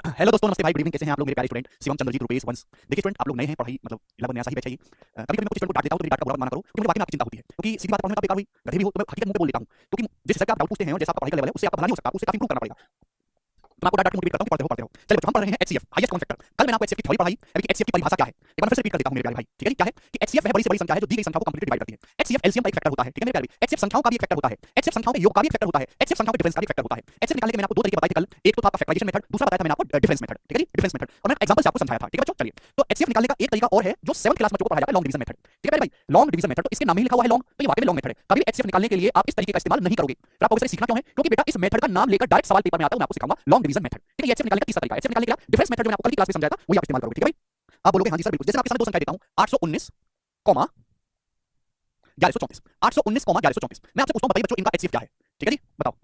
Hello दोस्तों, नमस्ते भाई, गुड इवनिंग। कैसे हैं आप लोग मेरे प्यारे स्टूडेंट शिवम चंद्रजीत रुपेश वंश। देखिए स्टूडेंट, आप लोग नए हैं, पढ़ाई मतलब लगभग नया सा ही बैच है ये। कभी कभी मैं कुछ स्टूडेंट को डांट देता हूं, तो मेरी डांट का बुरा मत माना करो, क्योंकि मुझे वाकई में आपकी चिंता होती है। क्योंकि सीधी बात, पढ़ने का बेकार हुई, गधे भी हो, तो मैं हकीकत मुंह पे बोल देता हूं। क्योंकि जिस हिसाब से आप डाउट पूछते हैं और जैसा आपका पढ़ाई का लेवल है, उससे आपका भला नहीं हो सकता, उससे काफी इंप्रूव करना पड़ेगा। तो मैं आपको डांट के मोटिवेट करता हूं कि पढ़ते हो। चलिए बच्चों, हम पढ़ रहे हैं एचसीएफ, हाईएस्ट कॉमन फैक्टर। कल मैंने आपको एचसीएफ की थ्योरी पढ़ाई, अभी एचसीएफ की परिभाषा क्या है एक बार फिर से रिपीट कर देता हूं मेरे प्यारे भाई। ठीक है जी, क्या है कि एचसीएफ वह बड़ी से बड़ी संख्या है जो दी गई संख्या को कंप्लीटली डिवाइड करती है। एचसीएफ एलसीएम का एक फैक्टर होता है। ठीक है मेरे प्यारे, एचसीएफ संख्याओं का भी एक फैक्टर होता है, एचसीएफ संख्याओं के योग का भी एक फैक्टर होता है, एचसीएफ संख्याओं के डिफरेंस का भी एक फैक्टर होता है। एचसीएफ निकालने के मैंने आपको दो तरीके बताए थे कल। एक तो था आपका फैक्टराइजेशन मेथड, दूसरा बताया था मैंने आपको डिफरेंस मेथड। ठीक है जी, डिफरेंस मेथड, और मैंने एग्जांपल से आपको समझाया था। ठीक है बच्चों, चलिए तो एचसीएफ निकालने का एक तरीका और है जो 7th क्लास बच्चों को पढ़ाया जाता है, लॉन्ग डिवीजन मेथड। ठीक है मेरे भाई, लॉन्ग डिवीजन मेथड, तो इसके नाम में ही लिखा हुआ है लॉन्ग, तो ये वाकई में लॉन्ग मेथड है। कभी एचसीएफ निकालने के लिए आप इस तरीके का इस्तेमाल नहीं करोगे। फिर आप इसे सीखना क्यों है? क्योंकि बेटा इस मेथड का नाम लेकर डायरेक्ट सवाल पेपर में आता है, मैं आपको सिखाऊंगा लॉन्ग डिवीजन मेथड। ठीक है, एचसीएफ निकालने का तीसरा तरीका, एचसीएफ निकालने के लिए डिफरेंस मेथड जो मैंने आपको कल की क्लास में समझाया था, वही आप इस्तेमाल करोगे। ठीक है भाई, आप बोलोगे हाँ जी सर बिल्कुल। जैसे मैं आपके सामने दो संख्या देता हूं, 819 कॉमा 1134, 819 कॉमा 1134। मैं आपसे पूछता हूं, बताइए बच्चों इनका एचसीएफ क्या है? ठीक है जी, बताओ।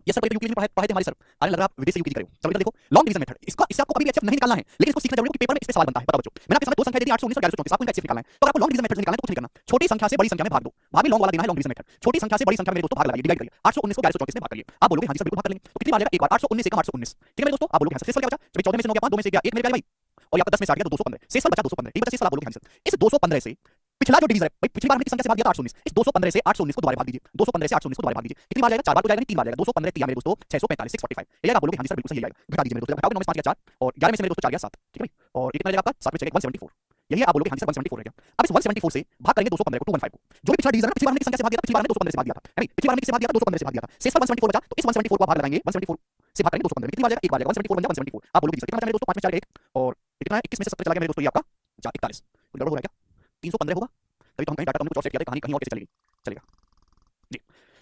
ये सर यूपीएससी में पढ़ाए थे हमारे सर। अरे लग रहा है आप विदेश से यूपीएससी करे हो। चलो बेटा देखो, लॉन्ग डिवीजन मेथड, इससे आपको कभी भी एचसीएफ नहीं निकालना है, लेकिन इसको सीखना जरूरी है क्योंकि पेपर में इस पे सवाल बनता है। बताओ बच्चों, मैंने आपके सामने दो संख्या दी 819 और 1134, आपको इनका एचसीएफ निकालना है। तो अगर आपको लॉन्ग डिवीजन मेथड निकालना है तो कुछ नहीं करना, छोटी संख्या से बड़ी संख्या में भाग दो। भाग में लॉन्ग वाला देना है, लॉन्ग डिवीजन मेथड। छोटी संख्या से बड़ी संख्या में मेरे दोस्तों भाग लगाइए, डिवाइड करिए। 819 को 1134 में भाग करिए। आप बोलोगे हाँ जी सर बिल्कुल भाग कर लेंगे। तो कितनी बार आ जाएगा? एक बार। 819 एकम 819। ठीक है मेरे दोस्तों, आप बोलोगे हाँ सर। शेष वाला क्या बचा? 14 में से 9 गया 5, 2 में से गया 1 मेरे प्यारे भाई, और यहाँ पर 10 में से 8 गया तो 215। शेष वाला बचा 215। ठीक है, शेष वाला बोलोगे हाँ जी सर। इस 215 से पिछला जो डिवीजन है भाई, पिछली बार हमने किस संख्या से भाग दिया था? 819। इस 215 से 819 को दोबारा भाग दीजिए। 215 से 819 को दोबारा भाग दीजिए। कितनी बार जाएगा? 4 बार तो जाएगा नहीं, 3 बार जाएगा। 215 3 मेरे दोस्तों 645, 645। ये आप बोलोगे हाँ जी सर बिल्कुल सही आएगा। घटा दीजिए मेरे दोस्तों, घटाओगे 9 में 5 गया 4, और 11 में से मेरे दोस्तों 4 गया 7। ठीक है भाई, और ये कितना जाएगा आपका? 7 में चलेगा 174। यही है, आप बोलोगे हाँ जी सर 174 रह गया। अब इस 174 से भाग करेंगे 215 को, 215 को। जो भी पिछला डिवीजन है, पिछली बार हमने किस संख्या से भाग दिया था? पिछली बार हमने 215 से भाग दिया था, है नहीं? पिछली बार हमने किससे भाग दिया था? 215 से भाग दिया था। शेष पर 174 बचा, तो इस 174 को आप भाग लगाएंगे, 174 से भाग करेंगे 215। कितनी बार जाएगा? एक बार जाएगा। 174 बन गया 174। आप बोलोगे सर कितना बचा मेरे दोस्तों? 5 में 4 1, और कितना है? 21 में से 70 चला गया मेरे दोस्तों, ये आपका 41। कुछ गड़बड़ हो रहा है क्या? 315 होगा, तभी तो हम कहीं डाटा हमने कुछ और सेट किया था, कहानी कहीं और कैसे चलेगी? चलेगा जी।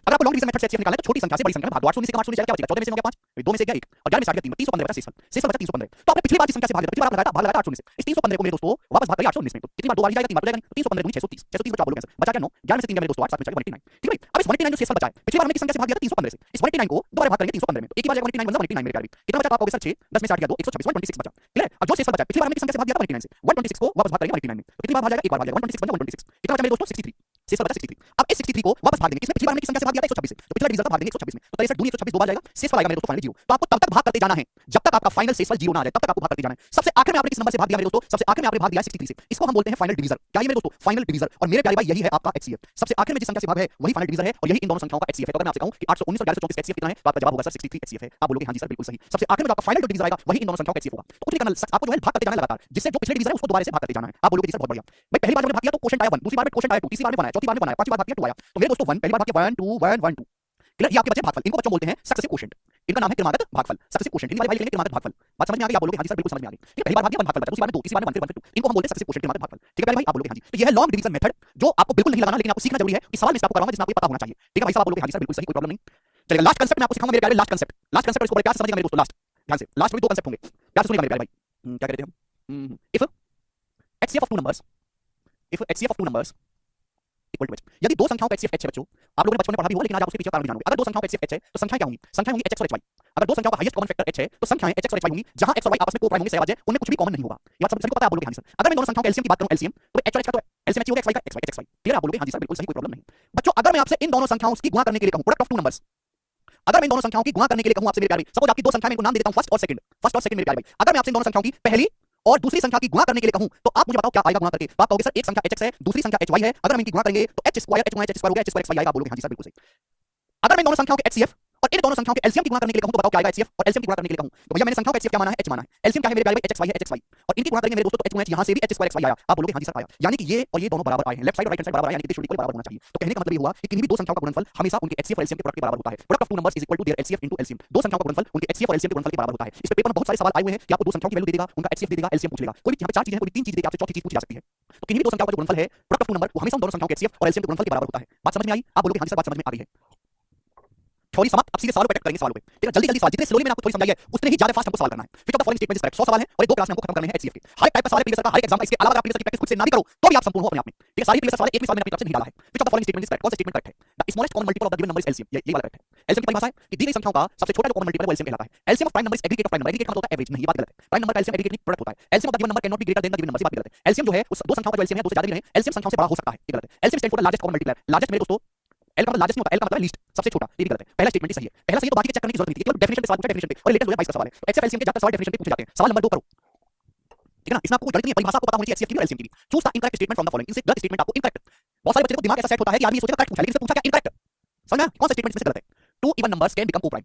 अगर आपको लॉन्ग डिवीजन मेथड से एचसीएफ निकालना है तो छोटी संख्या से बड़ी संख्या में भाग दो। 819 से 819 जाएगा, क्या बचेगा? 14 में से 9 गया 5, 2 में से गया 1, और 11 में से 8 गया 3, 315 बचा। शेष बचा 315। तो आपने पिछली बार जिस संख्या से भाग दिया, पिछली बार आपने भाग लगाया था 819 से, इस 315 को मेरे दोस्तों वापस भाग करिए 819 में। तो कितनी बार? 2 बार ही जाएगा, 3 बार तो जाएगा नहीं। 315 दूनी 630, 630 बचा, बोलोगे सर बचा क्या? 9, 11 में से 3 गया मेरे दोस्तों 8, 7 में चलेगा 189। ठीक है भाई, अब इस 189 जो शेष बचा है, पिछली बार हमने किस संख्या से भाग दिया था? 315 से। इस 189 को दोबारा भाग करेंगे 315 में, तो एक ही बार जाएगा 189 बन 189 मेरे प्यारे। कितना बचा? आप कहोगे सर 6, 10 में से 8 गया 2, 126, 126 बचा। क्लियर? और जो शेष बचा है, पिछली बार हमने किस संख्या से भाग दिया था? 189 से, 126 को वापस भाग करेंगे 189 में। तो कितनी बार भाग जाएगा? एक बार भाग जाएगा, 126 बन 126। कितना बचा मेरे दोस्तों? 63। शेष बचा 63। अब इस 63 को वापस भाग देंगे, इसमें पिछली बार हमने किस संख्या से भाग दिया था? 126 से, तो पिछला डिवीजन का भाग देंगे 126 में। तो 63 दूनी 126 दो बार जाएगा, शेष वाला आएगा मेरे दोस्तों फाइनल 0। तो आपको तब तक भाग करते जाना है जब तक आपका फाइनल शेषफल 0 ना आ जाए, तब तक आपको भाग करते जाना है। सबसे आखिर में आपने किस नंबर से भाग दिया मेरे दोस्तों? सबसे आखिर में आपने भाग दिया 63 से। इसको हम बोलते हैं फाइनल डिवीजर। क्या ये मेरे दोस्तों? Final divisor. और मेरे प्यारे भाई यही है आपका एचसीएफ। सबसे आखिर में जिस संख्या से भाग है वही फाइनल डिवीजर है, और यही इन दोनों संख्याओं का एचसीएफ है। तो अगर मैं आपसे कहूं कि 819 और 1134 एचसीएफ कितना है, तो आपका जवाब होगा सर 63 एचसीएफ है। आप बोलोगे हाँ जी सर बिल्कुल सही। सबसे आखिर में जो आपका फाइनल डिवीजर आएगा वही इन दोनों संख्याओं का एचसीएफ होगा। तो कुछ नहीं करना, आपको जो है भाग करते जाना लगातार, जिससे जो पिछले डिवीजर है उसको दोबारा से भाग करते जाना है। आप बोलोगे सर बहुत बढ़िया भाई, पहली बार जब भाग किया तो क्वोशंट आया 1, दूसरी बार में क्वोशंट आया 2, तीसरी बार में बनाया, चौथी बार में बनाया, पांचवी बार भाग किया 2 आया। तो मेरे दोस्तों 1 पहली बार भाग किया 1 2 1 1 2। क्लियर? ये आपके बचे भागफल, इनको बच्चों बोलते हैं सक्सेसिव क्वोशंट। इनका नाम है क्रमागत भागफल, सक्सेसिव क्वोशंट। हिंदी वाले लिखेंगे क्रमागत भागफल। बात समझ में आ गई? आप बोलोगे हाँ जी सर बिल्कुल समझ में आ गई। ठीक है, पहली बार भाग दिया 1 भागफल बचा, दूसरी बार में 2, तीसरी बार में 1 फिर 1 फिर 2, इनको हम बोलते हैं सक्सेसिव क्वोशंट, क्रमागत भागफल। ठीक है भाई, आप बोलोगे हाँ जी। तो ये है लॉन्ग डिवीजन मेथड, जो आपको बिल्कुल नहीं लगाना, लेकिन आपको सीखना जरूरी है। इस सवाल में आपको कराऊंगा जिसमें आपको पता होना चाहिए। ठीक है भाई साहब, आप बोलोगे हाँ जी सर बिल्कुल सही, कोई प्रॉब्लम नहीं। चलेगा, लास्ट कांसेप्ट मैं आपको सिखाऊंगा मेरे प्यारे, लास्ट कांसेप्ट। लास्ट कांसेप्ट इसको बड़े प्यार से समझिएगा मेरे दोस्तों, लास्ट ध्यान से। लास्ट में 2 कांसेप्ट होंगे, प्यार से सुनिएगा मेरे प्यारे भाई। क्या कहते हैं हम? If HCF of two numbers, if HCF of two numbers equal to H. यदि दो संख्याओं का एचसीएफ एच है बच्चों, आप लोगों ने बचपन में पढ़ा भी होगा, लेकिन आज आप उसके पीछे कारण नहीं जानोगे। अगर दो संख्याओं का एचसीएफ एच है तो संख्याएं क्या होंगी? संख्याएं होंगी एचएक्स और एचवाई। अगर दो संख्याओं का हाईएस्ट कॉमन फैक्टर एच है तो संख्याएं एचएक्स और एचवाई होंगी, जहां एक्स और वाई आपस में को प्राइम होंगे, सहवाज है, उनमें कुछ भी कॉमन नहीं होगा। ये बात सभी को पता है, आप बोलोगे हाँ जी सर। अगर मैं दोनों संख्याओं के एलसीएम की बात करूं, एलसीएम, तो एच और एच का तो एलसीएम एच ही होगा, एक्स वाई का X Y H X Y. Clear? आप बोलोगे हाँ जी सर बिल्कुल सही, कोई प्रॉब्लम नहीं। बच्चों अगर मैं आपसे इन दोनों संख्याओं की गुणा करने के लिए कहूं, प्रोडक्ट ऑफ टू नंबर्स, अगर मैं इन दोनों संख्याओं की गुणा करने के लिए कहूं आपसे मेरे प्यारे, सपोज आपकी दो संख्या में इनको नाम दे देता हूं फर्स्ट और सेकंड, फर्स्ट और सेकंड मेरे प्यारे भाई। अगर मैं आपसे इन दोनों संख्याओं की पहली और दूसरी संख्या की गुणा करने के लिए कहूं, तो आप मुझे बताओ क्या आएगा गुणा करके? तो आप कहोगे सर एक संख्या एच एक्स है, दूसरी संख्या एच वाई है, अगर हम इनकी गुणा करेंगे तो एच स्क्वायर एच गुणा एच स्क्वायर हो गया, एच स्क्वायर एक्स वाई आएगा। आप बोलोगे हाँ जी सर बिल्कुल सही। अगर मैं दोनों संख्याओं के एचसीएफ और इन दोनों संख्याओं के एलसीएम की गुणा करने के लिए कहूं, तो बताओ क्या आएगा एचसीएफ और एलसीएम की गुणा करने के लिए कहूं? तो भैया मैंने संख्याओं का एचसीएफ क्या माना है? एच माना है। एलसीएम क्या है मेरे प्यारे भाई? एच एक्स वाई है, एच एक्स वाई, और इनकी गुणा करेंगे मेरे दोस्तों तो एच गुणा एच, यहां से भी एच स्क्वायर एक्स वाई आया। आप बोलोगे हाँ जी सर आया। यानी कि ये और ये दोनों बराबर आए हैं, लेफ्ट साइड और राइट हैंड साइड बराबर आए, यानी कि शुरू बराबर होना चाहिए। तो कहने का मतलब ये हुआ कि किन्हीं भी दो संख्याओं का गुणनफल हमेशा उनके एचसीएफ और एलसीएम के प्रोडक्ट के बराबर होता है। Product of two numbers is equal to their HCF into LCM. दो संख्याओं का गुणनफल उनके एचसीएफ और एलसीएम के गुणनफल के बराबर होता है। इस पे पेपर में बहुत सारे सवाल आए हुए हैं कि आपको दो संख्याओं की वैल्यू दे देगा, उनका एचसीएफ दे देगा, एलसीएम पूछ लेगा। कोई भी यहां पे चार चीजें हैं, कोई तीन चीजें दे के आपसे चौथी चीज पूछी जा सकती है। तो किन्हीं भी दो संख्याओं का जो गुणनफल है प्रोडक्ट ऑफ टू नंबर, वो हमेशा उन दोनों संख्याओं के एचसीएफ और एलसीएम के गुणनफल के बराबर होता है। बात समझ में आई? आप बोलोगे हाँ जी सर बात समझ में आ गई है। थ्योरी समाप्त। अब सीधे सवालों पे अटैक करेंगे, सवालों पे। ठीक है, जल्दी जल्दी सवाल, जितने स्लोली मैंने आपको थोड़ी समझाई है उतने ही ज्यादा फास्ट हमको सवाल करना है। फिर the following statement is correct. 100 सवाल है और ये 2 क्लास में हमको खत्म करने हैं एचसीएफ के। हर एक टाइप का सवाल प्रीवियस का, हर एक एग्जाम का। इसके अलावा आप प्रीवियस की प्रैक्टिस खुद से ना भी करो तो भी आप संपूर्ण हो अपने आप में। ठीक है, सारी प्रीवियस सवाल एक भी सवाल मैंने अपनी तरफ से नहीं डाला है। फिर the following statement is correct. कौन सा स्टेटमेंट करेक्ट है? The smallest common multiple of the given number is LCM. ये वाला करेक्ट है। एलसीएम की परिभाषा है कि दी गई संख्याओं का सबसे छोटा जो कॉमन मल्टीपल है वो एलसीएम कहलाता है। LCM of prime number is aggregate of prime number. Aggregate का मतलब होता है एवरेज, नहीं ये बात गलत है। प्राइम नंबर का एलसीएम एग्रीगेट नहीं, प्रोडक्ट होता है। LCM of the given number can not be greater than the given number, ये बात गलत है। एलसीएम जो है उस दो संख्याओं का जो एलसीएम है, दो से ज्यादा भी नहीं, एलसीएम संख्याओं से बड़ा हो सकता है, ये गलत है। LCM stand for the largest common multiple. Largest मेरे दोस्तों एल का मतलब लार्जेस्ट नहीं होता, एल का मतलब लीस्ट, सबसे छोटा। ये भी गलत है, पहला स्टेटमेंट ही सही है। पहला सही तो बाकी के चेक करने की जरूरत नहीं थी, केवल डेफिनेशन पे सवाल पूछा, डेफिनेशन पे, और लेटेस्ट जो है 22 का सवाल है। तो एचसीएफ एलसीएम के ज्यादा सवाल डेफिनेशन पे पूछे जाते हैं। सवाल नंबर 2 करो, ठीक है ना। इसमें आपको गणित नहीं, परिभाषा आपको पता होनी चाहिए एचसीएफ की और एलसीएम की भी। Choose the incorrect statement from the following, इनसे गलत स्टेटमेंट आपको इनकरेक्ट। बहुत सारे बच्चों को दिमाग ऐसा सेट होता है कि आदमी सोचेगा करेक्ट पूछा, लेकिन इससे पूछा क्या इनकरेक्ट। समझ में कौन सा स्टेटमेंट इसमें गलत है। 2 इवन नंबर्स कैन बिकम को प्राइम,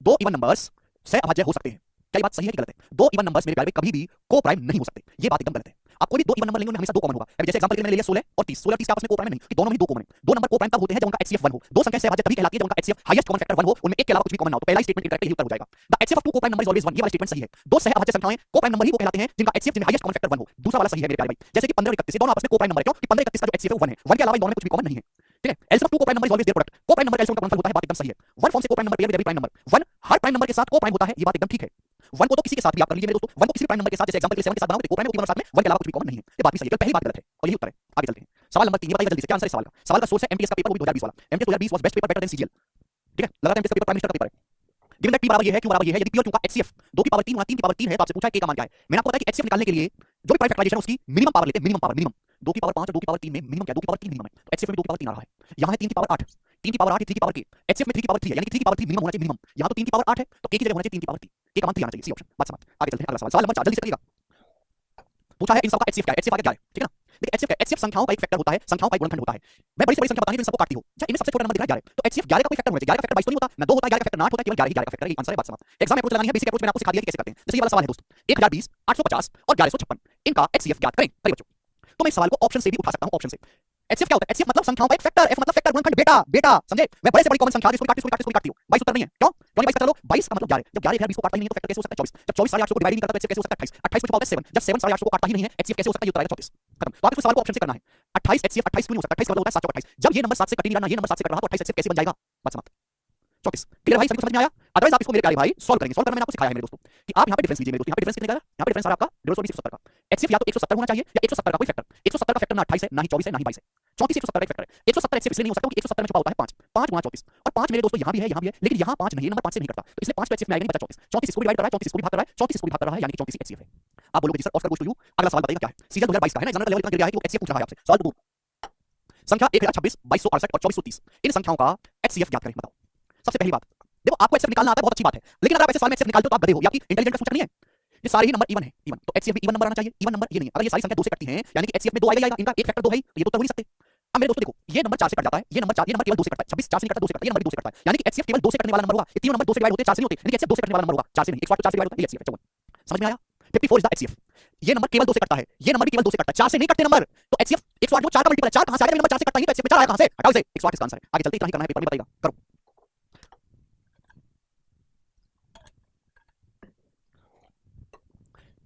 2 इवन नंबर्स सह अभाज्य हो सकते हैं। क्या ये बात सही है कि गलत है? 2 इवन नंबर्स मेरे प्यारे भाई कभी भी को प्राइम नहीं हो सकते, ये बात एकदम गलत है। आप कोई भी 2 इवन नंबर लेंगे उनमें हमेशा 2 कॉमन होगा। अभी जैसे एग्जांपल के लिए मैंने ले लिया 16 और 30, 16 और 30 के आपस में को प्राइम नहीं, कि दोनों में 2 कॉमन है। 2 नंबर को प्राइम तब होते हैं जब उनका एचसीएफ 1 हो। 2 संख्याएं सहअभाज्य तभी कहलाती है जब उनका एचसीएफ हाईएस्ट कॉमन फैक्टर 1 हो, उनमें एक के अलावा कुछ भी कॉमन ना हो। तो पहला स्टेटमेंट इनकरेक्ट, यही उत्तर हो जाएगा। द एचसीएफ ऑफ 2 को प्राइम नंबर इज ऑलवेज 1, ये वाला स्टेटमेंट सही है। 2 सहअभाज्य संख्याएं को प्राइम नंबर ही वो कहलाते हैं जिनका एचसीएफ जिनमें हाईएस्ट कॉमन फैक्टर 1 हो। दूसरा वाला सही है मेरे प्यारे भाई, जैसे कि 15 और 31 ये दोनों आपस में को प्राइम नंबर है। क्यों? कि 15 31 का जो एचसीएफ है वो 1 है, 1 के अलावा इन दोनों में कुछ भी कॉमन नहीं है, ठीक है। एलसीएम ऑफ 2 को prime number is always their product, को प्राइम नंबर एलसीएम का गुणनफल होता है, बात एकदम सही है। 1 फॉर्म से को prime number pair with every prime number, 1 her prime number के साथ को प्राइम होता है, ये बात एकदम ठीक है। 1 को तो किसी के साथ भी आप कर लीजिए मेरे दोस्तों, 1 को किसी प्राइम नंबर के साथ, जैसे एग्जांपल के लिए 7 के साथ बनाओगे तो को प्राइम होगी, साथ में 1 के अलावा कुछ भी कॉमन नहीं है, ये बात भी सही है। पहली बात गलत है और यही उत्तर है। आगे चलते हैं, सवाल नंबर 3, ये बताइए जल्दी से क्या आंसर है सवाल का। सवाल का सोर्स है एमटीएस का पेपर, वो भी 2020 वाला। MTS 2020 was best paper, better than CGL, ठीक है। लगातार एमटीएस का पेपर प्राइम मिनिस्टर का पेपर है। गिवन दैट p बराबर ये है, q बराबर ये है, यदि p और q का एचसीएफ 2 की पावर 3 गुना 3 की पावर 3 है, तो आपसे पूछा है k का मान क्या है। मैंने आपको बताया कि एचसीएफ निकालने के लिए जो भी प्राइम फैक्टराइजेशन है उसकी मिनिमम पावर लेते हैं, मिनिमम पावर, मिनिमम 2 की पावर 5 और 2 की पावर 3 में मिनिमम क्या, 2 की पावर 3 मिनिमम है। तो एचसीएफ में 2 की पावर 3 आ रहा है, यहां है 3 की पावर 8, 3 की पावर 8 3 की पावर k, एचसीएफ में 3 की पावर 3 है, यानी कि 3 की पावर 3 मिनिमम होना चाहिए, मिनिमम। यहां तो 3 की पावर 8 है, तो k की जगह होना चाहिए 3 की पावर 3, k का मान 3 आना चाहिए, सी ऑप्शन, बात समझ। आगे चलते हैं, अगला सवाल, सवाल नंबर 4 जल्दी से करिएगा। पूछा है इन सबका एचसीएफ क्या है, एचसीएफ आगे क्या है, ठीक है ना। देखिए एचसीएफ क्या है, एचसीएफ संख्याओं का एक फैक्टर होता है, संख्याओं का एक गुणनखंड होता है। मैं बड़ी से बड़ी संख्या बतानी है तो इन सबको काटती हूं, अच्छा इनमें सबसे छोटा नंबर दिख रहा है 11, तो एचसीएफ 11 का कोई फैक्टर होना चाहिए। 11 का फैक्टर 22 तो नहीं होता ना, 2 होता है, 11 का फैक्टर 8 होता है, केवल 11 ही 11 का फैक्टर है, ये आंसर है, बात समझ। एग्जाम अप्रोच लगानी है, बेसिक अप्रोच मैंने आपको सिखा दिया कि कैसे करते हैं। जैसे ये वाला सवाल है दोस्तों, 1020 850 और 1156, इनका एचसीएफ ज्ञात करें। करिए बच्चों, तो मैं इस सवाल को ऑप्शन से भी उठा सकता हूं, ऑप्शन से। एचसीएफ क्या होता है, एचसीएफ मतलब संख्याओं का एक फैक्टर, एफ मतलब फैक्टर गुणनखंड, बेटा बेटा समझे। मैं बड़े से बड़ी कॉमन संख्या इसको काटती हूं, 22 उत्तर नहीं है, क्यों? 22 चलो 22 का मतलब 11, जब 11 20 को काटता ही नहीं है तो फैक्टर कैसे हो सकता है 24, जब 24 850 को डिवाइड नहीं करता तो एचसीएफ कैसे हो सकता है 28, 28 को छुपाओ 7, जब 7 850 को काटता ही नहीं है एचसीएफ कैसे हो सकता है, ये उत्तर आएगा 24, खत्म। तो आपको इस सवाल को ऑप्शन से करना है। 28 एचसीएफ 28 क्यों नहीं हो सकता, 28 का मतलब होता है 7 28, जब ये नंबर 7 से कट नहीं रहा, ये नंबर 7 से कट रहा, तो 28 एचसीएफ कैसे बन जाएगा, बात समाप्त। 24 क्लियर भाई, सभी को समझ में आया। अदरवाइज आप इसको मेरे प्यारे भाई सॉल्व करेंगे, सॉल्व करना मैंने आपको सिखाया है मेरे दोस्तों, कि आप यहां पे डिफरेंस लीजिए मेरे दोस्तों। यहां पे डिफरेंस कितने का है, यहां पे डिफरेंस आ रहा है आपका 150 170 का। एचसीएफ या तो 170 होना चाहिए या 170 का कोई फैक्टर, 170 का फैक्टर ना 28 है ना ही 24 है ना ही 22 है, 34 170 का फैक्टर है। 170 एचसीएफ इसलिए नहीं हो सकता क्योंकि 170 में छुपा होता है 5, 5 गुना 24, और 5 मेरे दोस्तों यहां भी है, यहां भी है, लेकिन यहां 5 नहीं है, नंबर 5 से नहीं कटता, तो इसलिए 5 पे एचसीएफ में आएगा नहीं, बचा 34, 34 इसको डिवाइड कर रहा है, 34 इसको भी भाग कर रहा है, 34 इसको भी भाग कर रहा है, यानी कि 34 एचसीएफ है। आप बोलोगे जी सर ऑफ कर गोस टू यू, अगला सवाल बताइएगा क्या है। सीजीएल 2022 का है ना, एग्जामिनर का लेवल इतना गिर गया है कि वो एचसीएफ पूछ रहा है आपसे। सवाल तो संख्या 1026 2268 और 2430, इन संख्याओं का एचसीएफ ज्ञात करें, बताओ। सबसे पहली बात देखो, आपको एचसीएफ निकालना आता है, बहुत अच्छी बात है, लेकिन अगर आप ऐसे सवाल में एचसीएफ निकालते हो तो आप गधे हो, ये आपकी इंटेलिजेंट का सूचक नहीं है। ये सारे ही नंबर इवन है, इवन, तो एचसीएफ में इवन नंबर आना चाहिए, इवन नंबर ये नहीं है। अगर ये सारी संख्या 2 से कटती हैं यानी कि एचसीएफ में 2 आएगा, इनका एक फैक्टर 2 है, तो ये तो हो नहीं सकते। अब मेरे दोस्तों देखो, ये नंबर 4 से कट जाता है, ये नंबर 4, ये नंबर केवल 2 से कटता है, 26 4 से नहीं कटता, 2 से कटता है, ये नंबर 2 से कटता है, यानी कि एचसीएफ केवल 2 से कटने वाला नंबर होगा। ये तीनों नंबर 2 से डिवाइड होते हैं, 4 से नहीं होते, यानी कि एचसीएफ 2 से कटने वाला नंबर होगा, 4 से नहीं, 1 4 से डिवाइड होता है, ये एचसीएफ है 54। समझ में आया। 54 इज द एचसीएफ, ये नंबर केवल 2 से कटता है, ये नंबर केवल 2 से कटता है, 4 से नहीं कटते नंबर, तो एचसीएफ 108 जो 4 का मल्टीपल है, 4 कहां से आ गया, नंबर 4 से कटता ही तो एचसीएफ में 4 आया कहां से, हटाओ इसे, 108 इसका आंसर है। आगे चलते इतना ही करना है, पेपर में बताइएगा, करो।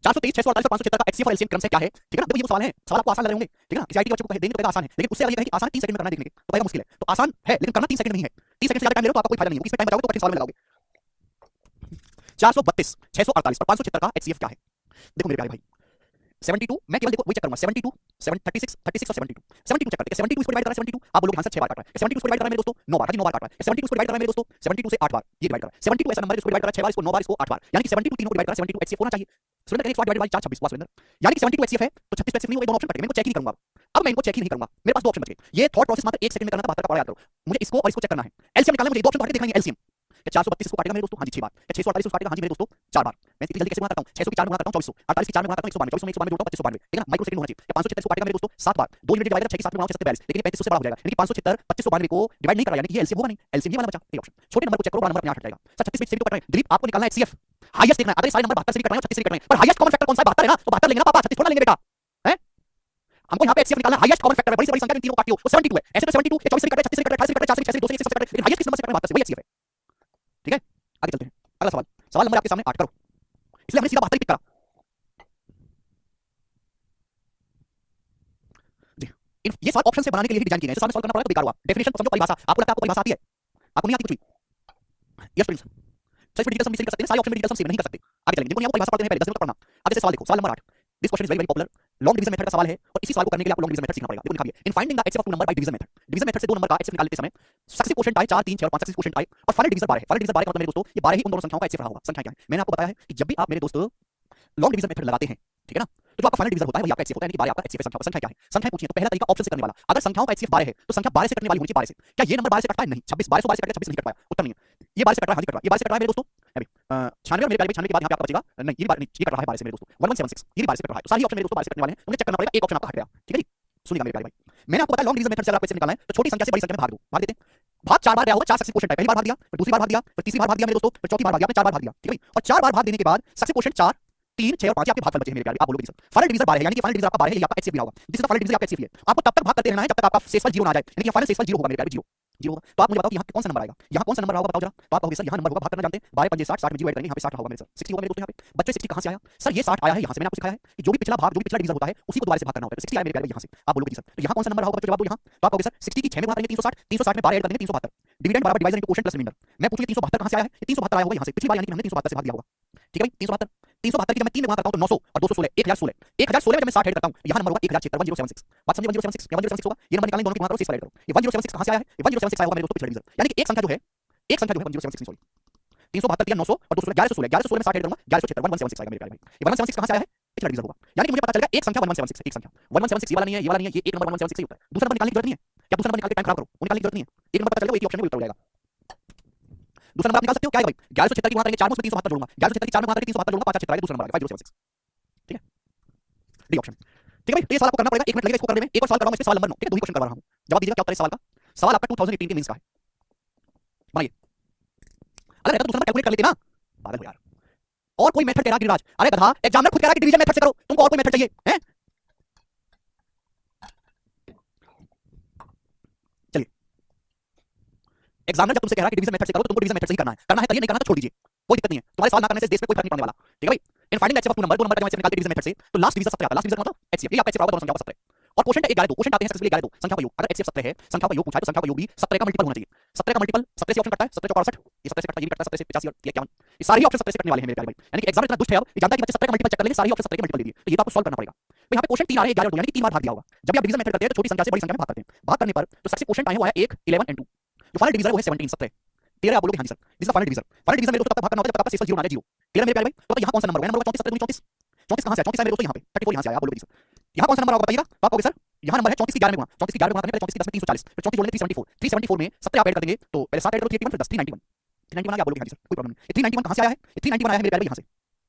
423 648 और 576 का एचसीएफ और एलसीएम क्रम से क्या है, ठीक है ना। देखो ये वो सवाल है, सवाल आपको आसान लग रहे होंगे, ठीक है ना। किसी आईटी बच्चे को कह देंगे तो कहेगा आसान है, लेकिन उससे अगले कहे कि आसान 3 सेकंड में करना है, देखने के तो कहेगा मुश्किल है। तो आसान है लेकिन करना 3 सेकंड में नहीं है, 30 सेकंड से ज्यादा टाइम ले लो तो आपको कोई फायदा नहीं है, इसमें टाइम बचाओगे तो कठिन सवाल में लगाओगे। 432 648 और 576 का एचसीएफ क्या है, देखो मेरे प्यारे भाई। 72 मैं केवल देखो वही चेक करूंगा, 72 7 36 36 और 72 72 चेक करते हैं, 72 इसको डिवाइड कर रहा है 72, आप बोलोगे हां सर 6 बार काट रहा है, 72 इसको डिवाइड कर रहा है मेरे दोस्तों 9 बार, 9 बार काट रहा है, 72 इसको डिवाइड कर रहा है मेरे दोस्तों 72 से 8 बार, ये डिवाइड कर रहा है। 72 ऐसा नंबर है जिसको डिवाइड कर रहा है 6 बार, इसको 9 बार, इसको 8 बार, यानी कि 72 तीनों डिवाइड कर रहा है, 72 एचसीएफ होना चाहिए। सुरेंद्र करें 100 डिवाइड बाय 4 26 हुआ सुरेंद्र, यानी कि 72 एचसीएफ है तो 36 एचसीएफ नहीं हुए, दोनों ऑप्शन कटेंगे, मैं इनको चेक ही नहीं करूंगा। अब मैं इनको चेक ही नहीं करूंगा, मेरे पास 2 ऑप्शन बचे। ये थॉट प्रोसेस मात्र 1 सेकंड में करना था, 72 का पढ़ा याद करो, मुझे इसको और इसको चेक करना है। एलसीएम निकालना, मुझे 2 ऑप्शन तो हट के देखना है, एलसीएम 432 को काटेगा मेरे दोस्तों, हां जी 6 बार, 648 को काटेगा हां जी मेरे दोस्तों 4 बार। मैं इतनी जल्दी कैसे गुणा करता हूं, 600 की 4 गुणा करता हूं 2400, 48 की 4 गुणा करता हूं 192, 2400 में 192 जोड़ता हूं 2592, ठीक है ना, माइक्रो सेकंड होना चाहिए। 576 को काटेगा मेरे दोस्तों 7 बार, 2 यूनिट डिवाइड 6 के साथ में गुणा 42, लेकिन 3500 से बड़ा हो जाएगा, यानी कि 576 2592 को डिवाइड नहीं कर रहा, यानी कि ये एलसीएम होगा नहीं, एलसीएम ये वाला बचा, ये ऑप्शन। छोटे नंबर को चेक करो, बड़ा नंबर अपने आप हट जाएगा। सर 36 में से भी तो कट रहे हैं, दिलीप आपको निकालना है एचसीएफ, हाईएस्ट देखना है। अगर सारे नंबर 72 से भी कट रहे हैं और 36 से भी कट रहे हैं, पर हाईएस्ट कॉमन फैक्टर कौन सा है, 72 है ना, तो 72 लेंगे ना पापा, 36 थोड़ा लेंगे बेटा, हैं। हमको यहां पे एचसीएफ निकालना है, हाईएस्ट कॉमन फैक्टर है, बड़ी से बड़ी संख्या में तीनों काटियो, वो 72 है। ऐसे तो 72 ये 24 से भी कट रहा है, 36 से भी कट रहा है, 28 से भी कट रहा है, 4 से भी कट रहा है, 4 से भी कट रहा है, 2 से 1 से कट रहा है, लेकिन हाईएस्ट किस नंबर से कट रहा है, 72 से, वही एचसीएफ है, ठीक है। आगे चलते हैं, अगला सवाल, सवाल नंबर आपके सामने 8 करो, इसलिए हमने सीधा 72 पिक करा जी। ये सवाल ऑप्शन से बनाने के लिए ही डिजाइन किए हैं, सवाल सॉल्व करना पड़ा तो बेकार हुआ। डेफिनेशन तो समझो, परिभाषा आपको लगता है आपको परिभाषा आती है, आपको नहीं आती कुछ भी। यस प्रिंस सर इसमें डिटेल सम कर सकते हैं, सारे ऑप्शन में डिटेल सम सेव नहीं कर सकते। आगे चलेंगे, जिनको नहीं आपको परिभाषा पढ़ते हैं पहले 10 मिनट पढ़ना। आगे से सवाल देखो, सवाल number 8, this question is very very popular, long division method का सवाल है और इसी सवाल को करने के लिए आपको लॉन्ग डिवीजन मेथड सीखना पड़ेगा। देखो लिखा है, in finding the HCF of two number by division method, division method से 2 नंबर का एचसीएफ निकालने के समय सक्सेसिव क्वोशिएंट आए 4 3 6 और 5 सक्सेसिव क्वोशिएंट आए और फाइनल डिवीजन 12 है। फाइनल डिवीजन 12 का मतलब मेरे दोस्तों ये 12 ही उन दोनों संख्याओं का एचसीएफ रहा होगा। संख्या क्या है, मैंने आपको बताया है कि जब भी आप मेरे दोस्तों लॉन्ग डिवीजन मेथड लगाते हैं, ठीक है ना, तो जो आपका फाइनल डिवीजर होता है वही आपका एचसीएफ होता है, यानी कि 12 आपका एचसीएफ संख्या, संख्या क्या है, संख्या पूछिए तो पहला तरीका ऑप्शन से करने वाला, अगर संख्याओं का एचसीएफ 12 है तो संख्या 12 से कटने वाली होनी चाहिए 12 से, क्या ये नंबर 12 से कटता है? नहीं, 26 12 से कट गया, 26 नहीं कट पाया, उत्तर नहीं है, ये 12 से कट रहा है, हाँ जी कट रहा है, ये 12 से कट रहा है मेरे दोस्तों, अभी 96 मेरे प्यारे भाई, 96 के बाद यहाँ पे आपका बचेगा नहीं, ये 12 नहीं, ये कट रहा है 12 से मेरे दोस्तों, 1176 ये 12 से कट रहा है, तो सारी ऑप्शन मेरे दोस्तों 12 से कटने वाले हैं, तो मुझे चेक करना पड़ेगा, एक ऑप्शन आपका हट गया, ठीक है जी, सुनिएगा मेरे प्यारे भाई, मैंने आपको बताया लॉन्ग डिवीजन मेथड से अगर आपको इससे निकालना है तो छोटी संख्या से बड़ी संख्या में भाग दो, भाग देते हैं, भाग 4 बार गया होगा, 4 सक्सेसिव क्वोशंट है, पहली बार भाग दिया, फिर दूसरी बार भाग दिया, फिर तीसरी बार भाग दिया मेरे दोस्तों, फिर चौथी बार भाग दिया, आपने 4 बार भाग दिया, ठीक है भाई, और 4 बार भाग देने के बाद सक्सेसिव क्वोशंट 4 3 6 और 5 आपके भागफल बचे हैं मेरे प्यारे, आप बोलोगे सर फाइनल डिवीजन 12 है, यानी कि फाइनल डिवीजन आपका 12 है, ये आपका एचसीएफ भी होगा, this is the final division आपका एचसीएफ है, आपको तब तक भाग करते रहना है जब तक आपका शेषफल 0 ना आ जाए, यानी कि फाइनल शेषफल 0 होगा मेरे प्यारे, 0 0 होगा, तो आप मुझे बताओ कि यहाँ कौन सा नंबर आएगा, यहाँ कौन सा नंबर होगा बताओ जरा, तो आप कहोगे सर यहाँ नंबर होगा, भाग करना जानते हैं, 12 5 60 60 में 0 ऐड करेंगे, यहाँ पे 60 होगा मेरे सर, 60 होगा मेरे दोस्तों, यहाँ पे बच्चे 60 कहाँ से आया सर, ये 60 आया है यहाँ से, मैंने आपको सिखाया है कि जो भी पिछला भाग, जो भी पिछला डिवीजन होता है उसी को दोबारा से भाग करना होता है, 60 आया मेरे प्यारे यहाँ से, आप बोलोगे जी सर तो यहाँ कौन सा नंबर होगा बच्चों, जवाब दो यहाँ, तो आप कहोगे सर 60 की 6 में गुणा करेंगे 360, 360 में 12 ऐड कर देंगे 372, डिविडेंड बराबर divisor into quotient plus remainder, मैं पूछूं 372 कहाँ से आया है, 372 आया होगा यहाँ से, पिछली बार यानी कि हमने 372 से भाग दिया होगा, ठीक है भाई, 372 372 की जब मैं 3 में गुणा करता हूं तो 900 और 216 1016 1016 में जब मैं 60 ऐड करता हूं यहाँ नंबर होगा 1076 1076, बात समझिए 1076 क्या 1076 होगा, ये नंबर निकालने दोनों की गुणा करो 6 ऐड करो, ये 1076 कहां से आया है, ये 1076 आया होगा मेरे दोस्तों पिछले डिवीजन, यानी कि एक संख्या जो है 1076 सॉरी 372 दिया 900 और 216 1116 में 60 ऐड करूंगा 1176 1176 आएगा मेरे प्यारे भाई, ये 1176 कहां से आया है, पिछला डिवीजन होगा, यानी कि मुझे पता चलेगा एक संख्या 1176 एक संख्या 1176 ये वाला नहीं है, ये वाला नहीं है, ये एक नंबर 1176 ही होता है, दूसरा नंबर निकालने की जरूरत नहीं है, क्या दूसरा नंबर निकाल के टाइम खराब करो, वो निकालने की जरूरत नहीं है, एक नंबर पता चलेगा वो एक ही ऑप्शन में उत्तर हो जाएगा, दूसरा नंबर आप निकाल सकते हो क्या है भाई 1176 की गुणा करेंगे 4 में 372 जोड़ूंगा, 1176 की 4 में गुणा करेंगे 372 जोड़ूंगा 5 आएगा, दूसरा नंबर आएगा 5076, ठीक है डी ऑप्शन, ठीक है भाई, तो ये सवाल आपको करना पड़ेगा, 1 मिनट लगेगा इसको करने में, एक और सवाल कराऊंगा इसमें सवाल नंबर 9, ठीक है, दो ही क्वेश्चन करवा रहा हूं, जवाब दीजिएगा क्या उत्तर है सवाल का, सवाल आपका 2018 के मेंस का है, बनाइए, अगर रहता तो दूसरा नंबर कैलकुलेट कर लेते ना, पागल हो यार, और कोई मेथड कह रहा गिरिराज, अरे गधा एग्जामिनर खुद कह रहा है कि डिवीजन मेथड से करो, तुमको और कोई मेथड चाहिए हैं, चलिए एग्जामिनर जब तुमसे कह रहा है कि डिवीजन मेथड से करो तो तुमको डिवीजन मेथड से ही करना है करिए, नहीं करना तो छोड़ दीजिए, कोई दिक्कत नहीं है, तुम्हारे सवाल ना करने से देश में कोई फर्क नहीं पड़ने वाला, ठीक है भाई, in finding HCF of two number, दो नंबर का जब निकालते डिवीजन मेथड से तो लास्ट डिवीजन 17 आता है, लास्ट डिवीजन मतलब एचसीएफ, ये आपका एचसीएफ होगा दोनों संख्याओं का 17 और क्वोशंट है 11 2, क्वोशंट आते हैं सक्सेसफुली 11 2, संख्या का योग, अगर एचसीएफ 17 है, संख्या का योग पूछा है तो संख्या का योग भी 17 का मल्टीपल होना चाहिए, 17 का मल्टीपल 17 से ऑप्शन कटता है, 17 चौक 68 ये 17 से कटता है, ये भी कटता है 17 से 85 और ये 51, ये सारे ऑप्शन 17 से कटने वाले हैं मेरे प्यारे भाई, यानी कि एग्जाम इतना दुष्ट है अब ये जानता है कि बच्चे 17 का मल्टीपल चेक कर लेंगे, सारे ऑप्शन 17 के मल्टीपल दे दिए, तो ये तो आपको सॉल्व करना पड़ेगा भाई, यहाँ पे क्वोशंट 3 आ रहे हैं 11 2 यानी कि 3 बार भाग दिया होगा, जब भी आप डिवीजन मेथड करते हैं तो छोटी संख्या से बड़ी संख्या में भाग करते हैं, भाग करने पर तो सक्सेसिव क्वोशंट आए हुआ है 1 11 एंड 2, जो फाइनल डिवीजन है वो है 17 17 13 आप बोलोगे हां जी sir, this is the final division, final division मेरे दोस्तों तब तक भाग करना होता है जब तक आपका शेषफल 0 ना आ जाए 0, क्लियर मेरे प्यारे भाई, तो यहाँ कौन सा नंबर होगा, नंबर होगा 34 17 34 कहां से आया, 34 है मेरे दोस्तों यहाँ पे 34 यहाँ से आया, आप बोलोगे सर यहाँ कौन सा नंबर होगा बताइएगा, तो आप कहोगे सर यहाँ नंबर है 34 की 11 में गुणा, 34 की 11 में गुणा करने पर 34 की 10 में 340, फिर 34 जोड़ने 374 374 में 17 आप ऐड कर देंगे तो पहले 7 ऐड करो 381 फिर 10 391 391 आप बोलोगे हां जी सर कोई प्रॉब्लम नहीं, ये 391 कहां से आया है, ये 391 आया है मेरे प्यारे भाई यहाँ से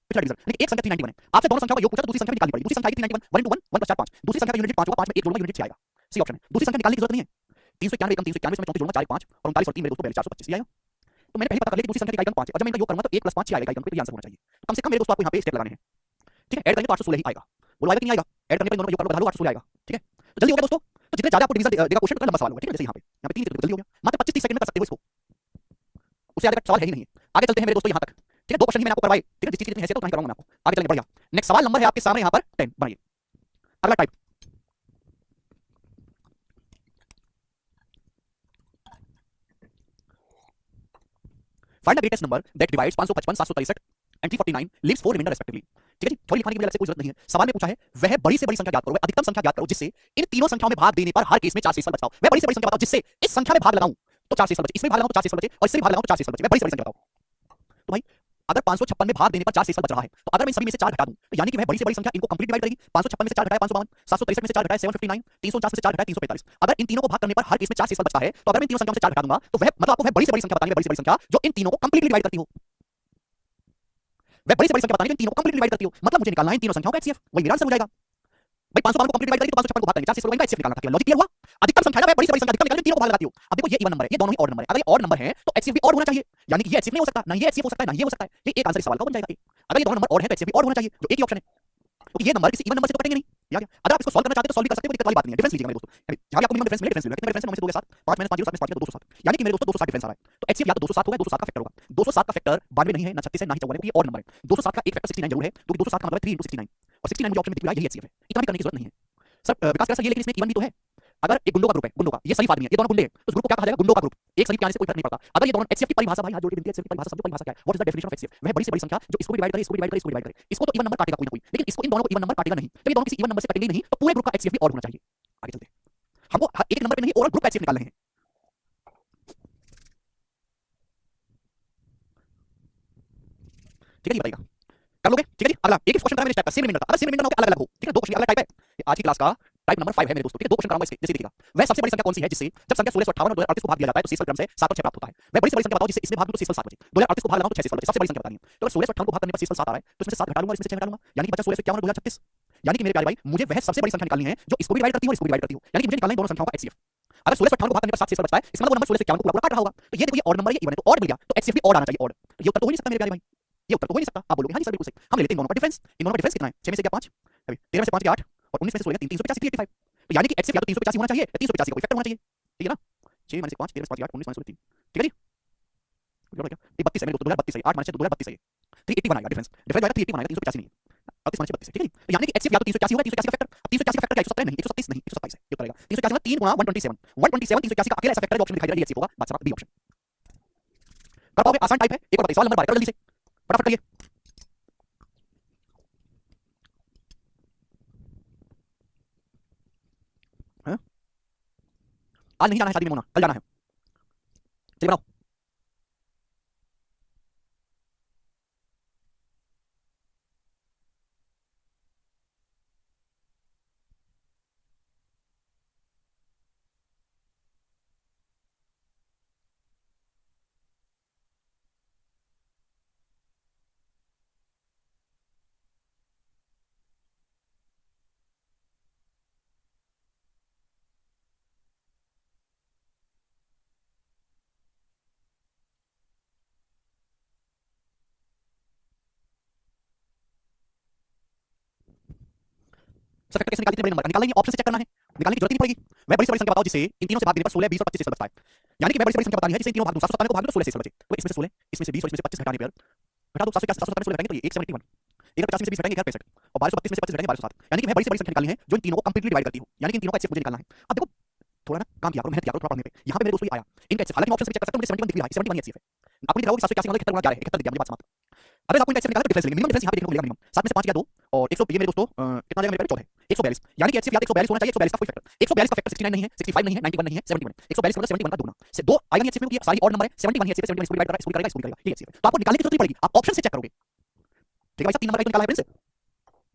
पिछला डिवीजन, लेकिन एक संख्या 391 है, आपसे दोनों संख्याओं का योग पूछा तो दूसरी संख्या भी निकालनी पड़ेगी, दूसरी संख्या आएगी 391 1 into 1 1 + 4 5, दूसरी संख्या का यूनिट 5 होगा, 5 में 1 जोड़ूंगा यूनिट 6 आएगा, सी ऑप्शन है, दूसरी संख्या निकालने की जरूरत नहीं है, 391 एकम 391 में 34 जोड़ूंगा 4 5 और 39 और 3 मेरे दोस्तों 425 आएगा, तो मैंने पहले पता कर लिया कि दूसरी संख्या की इकाई अंक 5 है और जब मैं इनका योग करूंगा तो 1 + 5 6 आएगा, इकाई अंक पे ये आंसर होना चाहिए, तो कम से कम मेरे दोस्तों आपको यहाँ पे स्टेप लगाने हैं, ठीक है, ऐड करेंगे तो 816 ही आएगा, बोलो आएगा कि नहीं आएगा, ऐड करने पर दोनों योग करो बता लो 816 आएगा, ठीक है, तो जल्दी हो गया दोस्तों, तो जितने ज्यादा आपको डिवीजन देगा क्वेश्चन उतना लंबा सवाल होगा, ठीक है, जैसे यहाँ पे 3 जल्दी हो गया, मात्र 25 30 सेकंड में कर सकते हो इसको, उससे आगे सवाल है ही नहीं, आगे चलते हैं मेरे दोस्तों यहाँ तक, ठीक है, दो क्वेश्चन ही मैंने आपको करवाए, ठीक है, जिस चीज की इतनी हैसियत तो नहीं करवाऊंगा मैं आपको, आगे चलेंगे बढ़िया, नेक्स्ट सवाल नंबर है आपके सामने यहाँ पर 10 बनाइए, अगला type find the greatest number that divides 555 763 and 349 leaves 4 remainder respectively, ठीक है जी, थोड़ी लिखवाने की मुझे अलग से कोई जरूरत नहीं है, सवाल में पूछा है वह बड़ी से बड़ी संख्या ज्ञात करो, वह अधिकतम संख्या ज्ञात करो जिससे इन तीनों संख्याओं में भाग देने पर हर केस में 4 शेषफल बचता हो, वह बड़ी से बड़ी संख्या बताओ जिससे इस संख्या में भाग लगाऊं तो 4 शेषफल बचे, इसमें भाग लगाऊं तो 4 शेषफल बचे और इसमें भाग लगाऊं तो 4 शेषफल बचे, वह बड़ी से बड़ी संख्या बताओ, तो भाई अगर 556 में भाग देने पर 4 शेषफल बच रहा है तो अगर मैं इन सभी में से 4 घटा दूं तो यानी कि वह बड़ी से बड़ी संख्या इनको कंप्लीट डिवाइड करेगी, 556 में से 4 घटाए 552 763 में से 4 घटाए 759 349 में से 4 घटाए 345, अगर इन तीनों को भाग करने पर हर केस में 4 शेषफल बचता है तो अगर मैं इन तीनों संख्याओं में से 4 घटा दूंगा तो वह मतलब आपको वह बड़ी से बड़ी संख्या बतानी है, बड़ी से बड़ी संख्या जो इन तीनों को कंप्लीटली डिवाइड करती हो, वह बड़ी से बड़ी संख्या बतानी है इन तीनों को कंप्लीटली डिवाइड करती हो, मतलब मुझे निकालना है इन तीनों संख्याओं का एचसीएफ, वही मेरा आंसर हो जाएगा भाई 552 को कंप्लीट डिवाइड करेगी तो 556 को भाग करेंगे 4 शेषफल होगा, एचसीएफ निकालना था, लॉजिक क्लियर हुआ, अधिकतम संख्या है वह बड़ी से बड़ी संख्या अधिकतम निकालनी तीनों को भाग लगाती हो, अब देखो ये इवन नंबर है, ये दोनों ही ऑड नंबर है, अगर ये ऑड नंबर है तो एचसीएफ भी ऑड होना चाहिए, यानी कि ये एचसीएफ नहीं हो सकता, ना ये एचसीएफ हो सकता है, ना ये हो सकता है, ये एक आंसर इस सवाल का बन जाएगा, अगर ये दोनों नंबर ऑड है तो एचसीएफ भी ऑड होना चाहिए, जो एक ही ऑप्शन है, क्योंकि ये नंबर किसी इवन नंबर से तो कटेंगे नहीं, या क्या, अगर आप इसको सॉल्व करना चाहते हो तो सॉल्व भी कर सकते हो, कोई दिक्कत वाली बात नहीं है, डिफरेंस लीजिएगा मेरे दोस्तों, यहाँ आपको मिनिमम डिफरेंस मिले, डिफरेंस मिलेगा, कितना डिफरेंस है 9 में से 2 के साथ 5 - 5 0 7 5 207, यानी कि मेरे दोस्तों 260 डिफरेंस आ रहा है, तो एचसीएफ या तो 207 होगा, 207 का फैक्टर होगा, 207 का फैक्टर 92 नहीं है, ना 36 है, ना ही 54 है, ये ऑड नंबर है, 207 का एक फैक्टर 69 जरूर है, क्योंकि 207 का मतलब है 3 × 69 और 69 मुझे ऑप्शन में दिख रहा है, यही एचसीएफ है, इतना भी करने की जरूरत नहीं है सर, विकास सर ये लेकिन इसमें इवन भी तो है, अगर एक गुंडों का ग्रुप है, गुंडों का ये सही आदमी है, ये दोनों गुंडे हैं, तो उस ग्रुप को क्या कहा जाएगा, गुंडों का ग्रुप, एक सही के आने से कोई फर्क नहीं पड़ता, अगर ये दोनों एचसीएफ की परिभाषा भाई हाथ जोड़ के विनती है, एचसीएफ की परिभाषा समझो, परिभाषा क्या है, what is the definition of HCF, वह बड़ी से बड़ी संख्या जो इसको डिवाइड करे, इसको डिवाइड करे, इसको डिवाइड करे, इसको तो इवन नंबर काटेगा कोई ना कोई, लेकिन इसको इन दोनों को इवन नंबर काटेगा नहीं, तो ये दोनों किसी इवन नंबर से कटेंगे नहीं, तो पूरे ग्रुप का एचसीएफ भी ऑड होना चाहिए, आगे चलते हैं, हमको एक नंबर पे नहीं ओवरऑल ग्रुप का एचसीएफ निकालना है, ठीक है जी बताइएगा, कर लोगे ठीक है जी। अगला एक क्वेश्चन करा मैंने टाइप का सेम रिमाइंडर का, अगर सेम रिमाइंडर ना हो अलग अलग हो, ठीक है। दो क्वेश्चन अलग टाइप है। ये आज की क्लास का टाइप नंबर 5 है मेरे दोस्तों, ठीक है। दो क्वेश्चन कराऊंगा इसके, जैसे देखिएगा। वह सबसे बड़ी संख्या कौन सी है जिससे जब संख्या 16 से 58 और 2038 को भाग दिया जाता है तो शेषफल क्रम से 7 और 6 प्राप्त होता है। वह बड़ी से बड़ी संख्या बताओ जिससे इसमें भाग दूं तो शेषफल 7 बचे। 2038 को भाग लगाऊं तो 6 शेषफल बचे। सबसे बड़ी संख्या बतानी है। तो अगर 16 से 58 को भाग करने पर शेषफल 7 आ रहा है तो इसमें से 7 घटा लूंगा, इसमें से 6 घटा लूंगा, यानी कि बचा 16 से 51 और 2036। यानी कि मेरे प्यारे भाई मुझे वह सबसे बड़ी संख्या निकालनी है जो इसको भी डिवाइड करती हो और इसको भी डिवाइड करती हो, यानी कि मुझे निकालना है दोनों संख्याओं का एचसीएफ। अगर 16 से 58 को भाग करने पर 7 शेषफल बचता है, इसका मतलब वो नंबर 16 से 51 को पूरा काट रहा होगा। तो ये देखो ये ऑड नंबर है, ये इवन है, तो ऑड मिल गया, तो एचसीएफ भी ऑड आना चाहिए, ऑड। तो ये उत्तर तो हो ही नहीं सकता मेरे प्यारे भाई, ये उत्तर तो हो ही नहीं सकता। आप बोलोगे हां जी सर बिल्कुल सही। हम ले लेते हैं इन दोनों का डिफरेंस। इन दोनों का डिफरेंस कितना है? 6 में से गया 5, अभी 13 में से 5 गया 8 और 19 में से 16 गया 385, 385। तो यानी कि एचसीएफ या तो 385 होना चाहिए या 385 का कोई फैक्टर होना चाहिए, ठीक है ना। 6 में से 5, 13 में से 5 गया 8, 19 में से 16 3, ठीक है जी। जोड़ क्या? ये 32 है मेरे दोस्तों, 2032 है, 8 माइनस 6 2032 है, ये 380 बनाएगा डिफरेंस। डिफरेंस आएगा 380 बनाएगा, 385 नहीं है। 38 माइनस 32 है, ठीक है जी। तो यानी कि एचसीएफ या तो 385 होगा, 385 का फैक्टर। अब 385 का फैक्टर क्या है? 117 नहीं, 137 नहीं, 127 है, ये उत्तर आएगा। 385 में 3 गुणा 127, 127 385 का अकेला ऐसा फैक्टर है जो ऑप्शन दिखाई दे रहा है, ये एचसीएफ होगा, बात समाप्त, बी ऑप्शन। कर पाओगे? आसान टाइप है। एक और बताइए, सवाल नंबर 12 करो जल्दी से, फटाफट करिए। हैं? आज नहीं जाना है शादी में मोना, कल जाना है। चलिए बनाओ। सब फैक्टर कैसे निकालते हैं? बड़े नंबर का निकालना है, ऑप्शन से चेक करना है, निकालने की जरूरत ही नहीं पड़ेगी। मैं बड़ी से बड़ी संख्या बताओ जिसे इन तीनों से भाग देने पर 16 20 और 25 शेषफल बचता है। यानी कि मैं बड़ी से बड़ी संख्या बतानी है जिसे इन तीनों भाग दूं, 757 को भाग दूं तो 16 शेषफल बचे। तो इसमें से 16, इसमें से 20 और इसमें से 25 घटाने पर घटा दो, 757 16 घटाएंगे तो ये 171, 150 में से 20 घटाएंगे 1065 और 1232 में से 25 घटाएंगे 1207। यानी कि मैं बड़ी से बड़ी संख्या निकालनी है जो इन तीनों को कंप्लीटली डिवाइड करती हो, यानी कि इन तीनों का एचसीएफ मुझे निकालना है। अब देखो थोड़ा ना काम किया करो, मेहनत किया करो, थोड़ा पढ़ने पे। यहाँ पे मेरे दोस्तों ये आया इनका एचसीएफ, हालांकि मैं ऑप्शन से चेक कर सकता हूं, मुझे 71 दिख रहा है, 71 ही एचसीएफ है। आपको दिख रहा होगा 781 71 गुणा क्या है, 71 दिख गया मुझे, बात समाप्त। अगर आपको इनका एचसीएफ निकालना है तो डिफरेंस लेंगे, मिनिमम डिफरेंस यहाँ पे देखने को मिलेगा, मिनिमम 7 में से 5 गया 2 और 100 ये मेरे दोस्तों कितना जाएगा मेरे पास 14 142, यानी कि एचसीएफ या 142 होना चाहिए। 142 का कोई फैक्टर, 142 का फैक्टर 69 नहीं है, 65 नहीं है, 91 नहीं है, 71 है। 142 का मतलब 71 का दुगना से 2 आएगा नहीं एचसीएफ में, क्योंकि सारी ऑड नंबर है। 71 ही एचसीएफ, 71 इसको डिवाइड कर रहा है, इसको करेगा, इसको करेगा, ये एचसीएफ है। तो आपको निकालने की जरूरत नहीं पड़ेगी, आप ऑप्शन से चेक करोगे, ठीक है भाई साहब। 3 नंबर का तो निकाला है प्रिंस।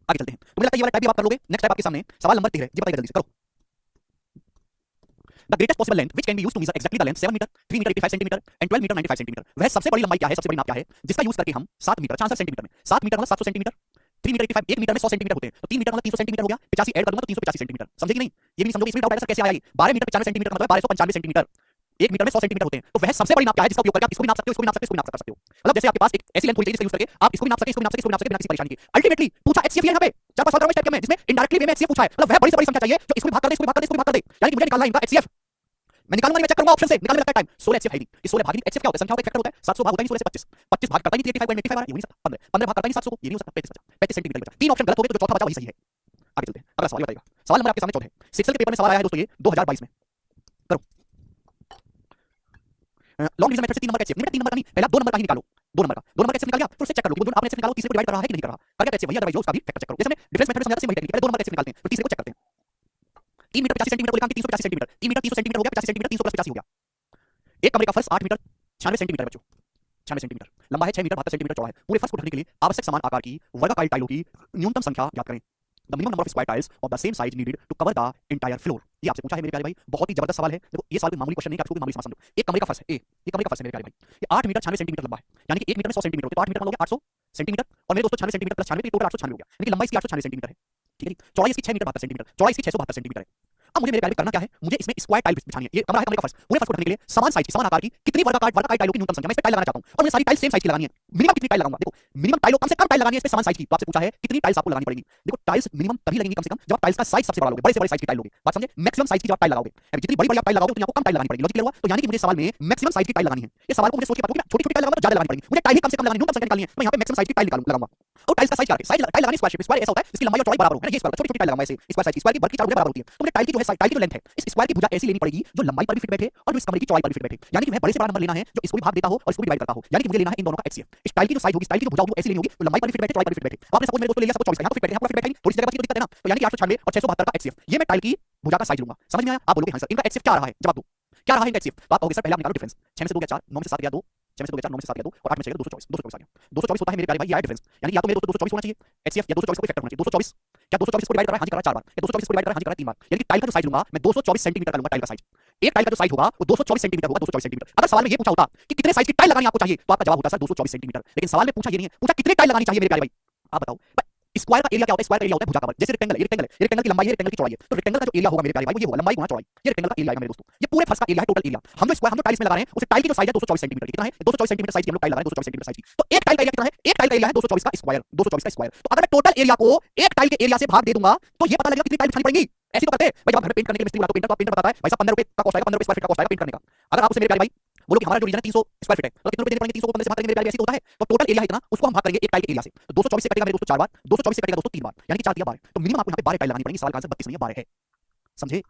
आगे चलते हैं, तो मुझे लगता है ये वाला टाइप भी आप कर लोगे। नेक्स्ट टाइप आपके सामने सवाल नंबर 13 है, जी बताइए जल्दी से करो। The greatest possible length which can be used to measure exactly the length 7 metre, 3 metre 85 centimetre and 12 metre 95 centimetre. वह सबसे बड़ी लंबाई क्या है, सबसे बड़ी नाप क्या है जिसका यूज करके हम 7 मीटर 66 सेंटीमीटर में 7 मीटर मतलब 700 सेंटीमीटर, 3 मीटर 85 1 मीटर में 100 सेंटीमीटर होते हैं, तो 3 मीटर मतलब 300 सेंटीमीटर हो गया, 85 ऐड कर दूंगा तो 385 सेंटीमीटर। समझे कि नहीं? ये भी नहीं समझोगे, इसमें डाउट आएगा सर कैसे आया ये। 12 मीटर 95 सेंटीमीटर का मतलब 1295 सेंटीमीटर, 1 मीटर में 100 सेंटीमीटर होते हैं। तो वह सबसे बड़ी नाप क्या है जिसका उपयोग करके आप इसको भी नाप सकते हो, इसको भी नाप सकते हो, इसको भी नाप सकते हो। मतलब जैसे आपके पास एक ऐसी लेंथ होनी चाहिए जिसका यूज करके आप इसको भी नाप सके, इसको भी नाप सके, इसको भी नाप सके बिना किसी परेशानी के। अल्टीमेटली पूछा एचसीएफ यहाँ पे 4-5 सवाल टाइप के में जिसमें इनडायरेक्टली वे में एचसीएफ पूछा है, मतलब वह बड़ी से बड़ी संख्या चाहिए जो इसको भी भाग कर दे, इसको भी भाग कर दे, इसको भी भाग कर दे, यानी कि मुझे निकालना है इनका एचसीएफ। मैं निकालूंगा नहीं, मैं चेक करूंगा ऑप्शन से, निकालने में लगता है टाइम। 16 एचसीएफ है नहीं, ये 16 भाग नहीं, एचसीएफ क्या होता है? संख्याओं का एक फैक्टर होता है, 700 भाग होता है 16 से 25, 25 भाग करता है 385.85 आ रहा है, ये हो नहीं सकता। 15 15 भाग करता है 700 को, ये नहीं हो सकता। 35 बचा, 35 सेंटीमीटर बचा। तीन ऑप्शन गलत हो गए तो जो चौथा बचा वही सही है। आगे चलते हैं, अगला सवाल बताइएगा। सवाल नंबर आपके सामने 14 है, शिक्षक के पेपर में सवाल आया है दोस्तों, ये 2022 में। करो लॉन्ग डिवीजन मेथड से 3 नंबर का एचसीएफ, 3 नंबर का नहीं, पहला 2 नंबर का ही निकालो। 2 नंबर का एचसीएफ निकाल लिया, फिर उसे चेक कर लो कि वो दोनों आपने एचसीएफ निकालो, तीसरे को डिवाइड कर रहा है कि नहीं कर रहा, कर गया एचसीएफ वही, अदरवाइज उसका भी फैक्टर चेक करो। जैसे हमने डिफरेंस मेथड में समझा था, वही टेक्निक, पहले 2 नंबर का एचसीएफ निकालते हैं, फिर तीसरे को चेक करते हैं। 3 मीटर 85 सेंटीमीटर को लिखा 385 सेंटीमीटर, 3 मीटर 300 सेंटीमीटर हो गया, 85 सेंटीमीटर 300 प्लस 85 हो गया। एक कमरे का फर्श 8 मीटर 96 सेंटीमीटर बच्चों, 96 सेंटीमीटर लंबा है, 6 मीटर 72 सेंटीमीटर चौड़ा है। पूरे फर्श को ढकने के लिए आवश्यक समान आकार की वर्गाकार टाइलों की न्यूनतम संख्या ज्ञात करें। The minimum number of square tiles of the same size needed to cover the entire floor. ये आपसे पूछा है मेरे प्यारे भाई, बहुत ही जबरदस्त सवाल है। देखो ये सवाल कोई मामूली क्वेश्चन नहीं है, आपको मामूली समझ समझो। एक कमरे का फर्श है, ये कमरे का फर्श है मेरे प्यारे भाई, ये 8 मीटर 96 सेंटीमीटर लंबा है, यानी कि 1 मीटर में 100 सेंटीमीटर होते हैं, तो 8 मीटर का हो गया 800 सेंटीमीटर, और मेरे दोस्तों 96 सेंटीमीटर प्लस 96 टोटल 896 हो गया, यानी कि लंबाई इसकी 896 सेंटीमीटर है, ठीक है जी। चौड़ाई इसकी 6 मीटर 72 सेंटीमीटर, चौड़ाई इसकी 672 सेंटीमीटर है। अब मुझे मेरे प्यारे करना क्या है, मुझे इसमें स्क्वायर टाइल बिछानी है। ये कमरा है, कमरे का फर्श, पूरे फर्श को ढकने के लिए समान साइज की, समान आकार की कितनी वर्गाकार टाइलों की न्यूनतम संख्या, मैं इस पे टाइल लगाना चाहता हूं और मुझे सारी टाइल सेम साइज की लगानी है। मिनिमम कितनी टाइल लगाऊंगा? देखो मिनिमम टाइल कम से कम टाइल लगानी है इस पे समान साइज की, तो आपसे पूछा है कितनी टाइल्स आपको लगानी पड़ेगी। देखो टाइल्स मिनिमम तभी लगेंगी कम से कम जब आप टाइल्स का साइज सबसे बड़ा लोगे, बड़े से बड़े साइज की टाइल लोगे, बात समझे। मैक्सिमम साइज की जब आप टाइल लगाओगे, जितनी बड़ी बड़ी आप टाइल लगाओगे उतनी आपको कम टाइल लगानी पड़ेगी। लॉजिक क्लियर हुआ? तो यानी कि मुझे सवाल में मैक्सिमम साइज की टाइल लगानी है। ये सवाल को मुझे सोच के पता होगा, छोटी छोटी टाइल लगाऊंगा तो ज्यादा लगानी पड़ेगी, मुझे टाइल ही कम से कम लगानी, न्यूनतम संख्या निकालनी है, तो यहां पे मैक्सिमम साइज की टाइल लगाऊंगा। और टाइल्स का साइज क्या है? साइज टाइल लगानी स्क्वायर शेप, स्क्वायर ऐसा होता है जिसकी लंबाई और चौड़ाई बराबर हो, है ना। ये स्क्वायर छोटी छोटी टाइल लगाऊंगा ऐसे, स्क्वायर साइज की, स्क्वायर की वर्ग की चार भुजा बराबर होती है, तो मुझे टाइल की जो है टाइल की जो लेंथ है, इस स्क्वायर की भुजा ऐसी लेनी पड़ेगी जो लंबाई पर भी फिट बैठे और जो इस कमरे की चौड़ाई पर भी फिट बैठे, यानी कि वह बड़े से बड़ा नंबर लेना है जो इसको भी भाग देता हो और इसको भी डिवाइड करता हो, यानी कि मुझे लेना है इन दोनों का एचसीएफ। इस टाइल की जो साइज होगी, इस टाइल की जो भुजा होगी ऐसी लेनी होगी तो लंबाई पर भी फिट बैठे, चौड़ाई पर भी फिट बैठे। आपने सपोज मेरे दोस्तों ले लिया, सबको 24 है, यहां तो फिट बैठे, यहां पर फिट बैठे, थोड़ी सी जगह बची तो दिक्कत है ना, तो यानी कि 896 और 672 का एचसीएफ, ये मैं टाइल की भुजा का साइज लूंगा। समझ में आया? आप बोलोगे हां सर इनका एचसीएफ क्या रहा है, जवाब दो क्या रहा है इनका एचसीएफ। तो आप कहोगे सर पहले आप निकालो डिफरेंस, 6 में से 2 गया 4, 9 में से 7 गया 2, 6 में से 2 4 9 में से 7 गया 2 और 8 में चाहिए 224 आ गया 224 होता है मेरे प्यारे भाई, ये है डिफरेंस। यानी कि या तो मेरे दोस्तों 224 होना चाहिए एचसीएफ या 224 को फैक्टर होना चाहिए। 224 क्या 224 को डिवाइड कर रहा है, हाँ जी कर रहा है 4 बार, या 224 को डिवाइड कर रहा है, हाँ जी कर रहा है 3 बार। यानी कि टाइल का जो साइज लूंगा मैं 224 सेंटीमीटर का लूंगा। टाइल का साइज, एक टाइल का जो साइज होगा वो 224 सेंटीमीटर होगा। 224 सेंटीमीटर। अगर सवाल में ये पूछा होता कि कितने साइज की टाइल लगानी आपको चाहिए तो आपका जवाब होता सर 224 सेंटीमीटर। लेकिन सवाल में पूछा ये नहीं है, पूछा कितनी टाइल लगानी चाहिए मेरे प्यारे भाई, आप बताओ। स्क्वायर का एरिया क्या होता है? स्क्वायर का एरिया होता है भुजा का वर्ग। जैसे रेक्टेंगल, ये रेक्टेंगल है, ये रेक्टेंगल की लंबाई है, रेक्टेंगल की चौड़ाई है, तो रेक्टेंगल का जो एरिया होगा मेरे प्यारे भाई वो ये होगा लंबाई गुना चौड़ाई। ये रेक्टेंगल का एरिया है मेरे दोस्तों, ये पूरे फर्श का एरिया है, टोटल एरिया। हम जो स्क्वायर, हम जो टाइल्स में लगा रहे हैं उस टाइल की जो साइज है 224 सेंटीमीटर की। कितना है? 224 सेंटीमीटर साइज की हम लोग टाइल लगा रहे हैं, 224 सेंटीमीटर साइज की। तो एक टाइल का एरिया कितना है? एक टाइल का एरिया है 224 का स्क्वायर, 224 का स्क्वायर। तो अगर मैं टोटल एरिया को एक टाइल के एरिया से भाग दे दूंगा तो ये पता लगेगा कितनी टाइल बिछानी पड़ेगी। ऐसे तो करते हैं भाई, जब घर में पेंट करने के लिए मिस्त्री बुलाते हो, पेंटर को पेंटर बताता है भाई साहब 15 रुपए का कॉस्ट आएगा, 15 रुपए स्क्वायर फीट का कॉस्ट आएगा पेंट करने का। अगर आप उसे मेरे प्यारे भाई बोलो कि हमारा जो रीजन है 300 स्क्वायर फीट है, तो कितने रुपए देने पड़ेंगे? 300 को 15 से भाग करेंगे मेरे प्यारे, ऐसे तो होता है। तो टोटल एरिया है इतना, उसको हम भाग करेंगे एक टाइल के एरिया से। तो 224 से कटेगा मेरे दोस्तों 4 बार, 224 से कटेगा दोस्तों 3 बार, यानी कि 4 दिया 12। तो मिनिमम आपको यहाँ पे 12 टाइल लगानी पड़ेगी। सवाल का आंसर 32 नहीं है 12 है, समझे?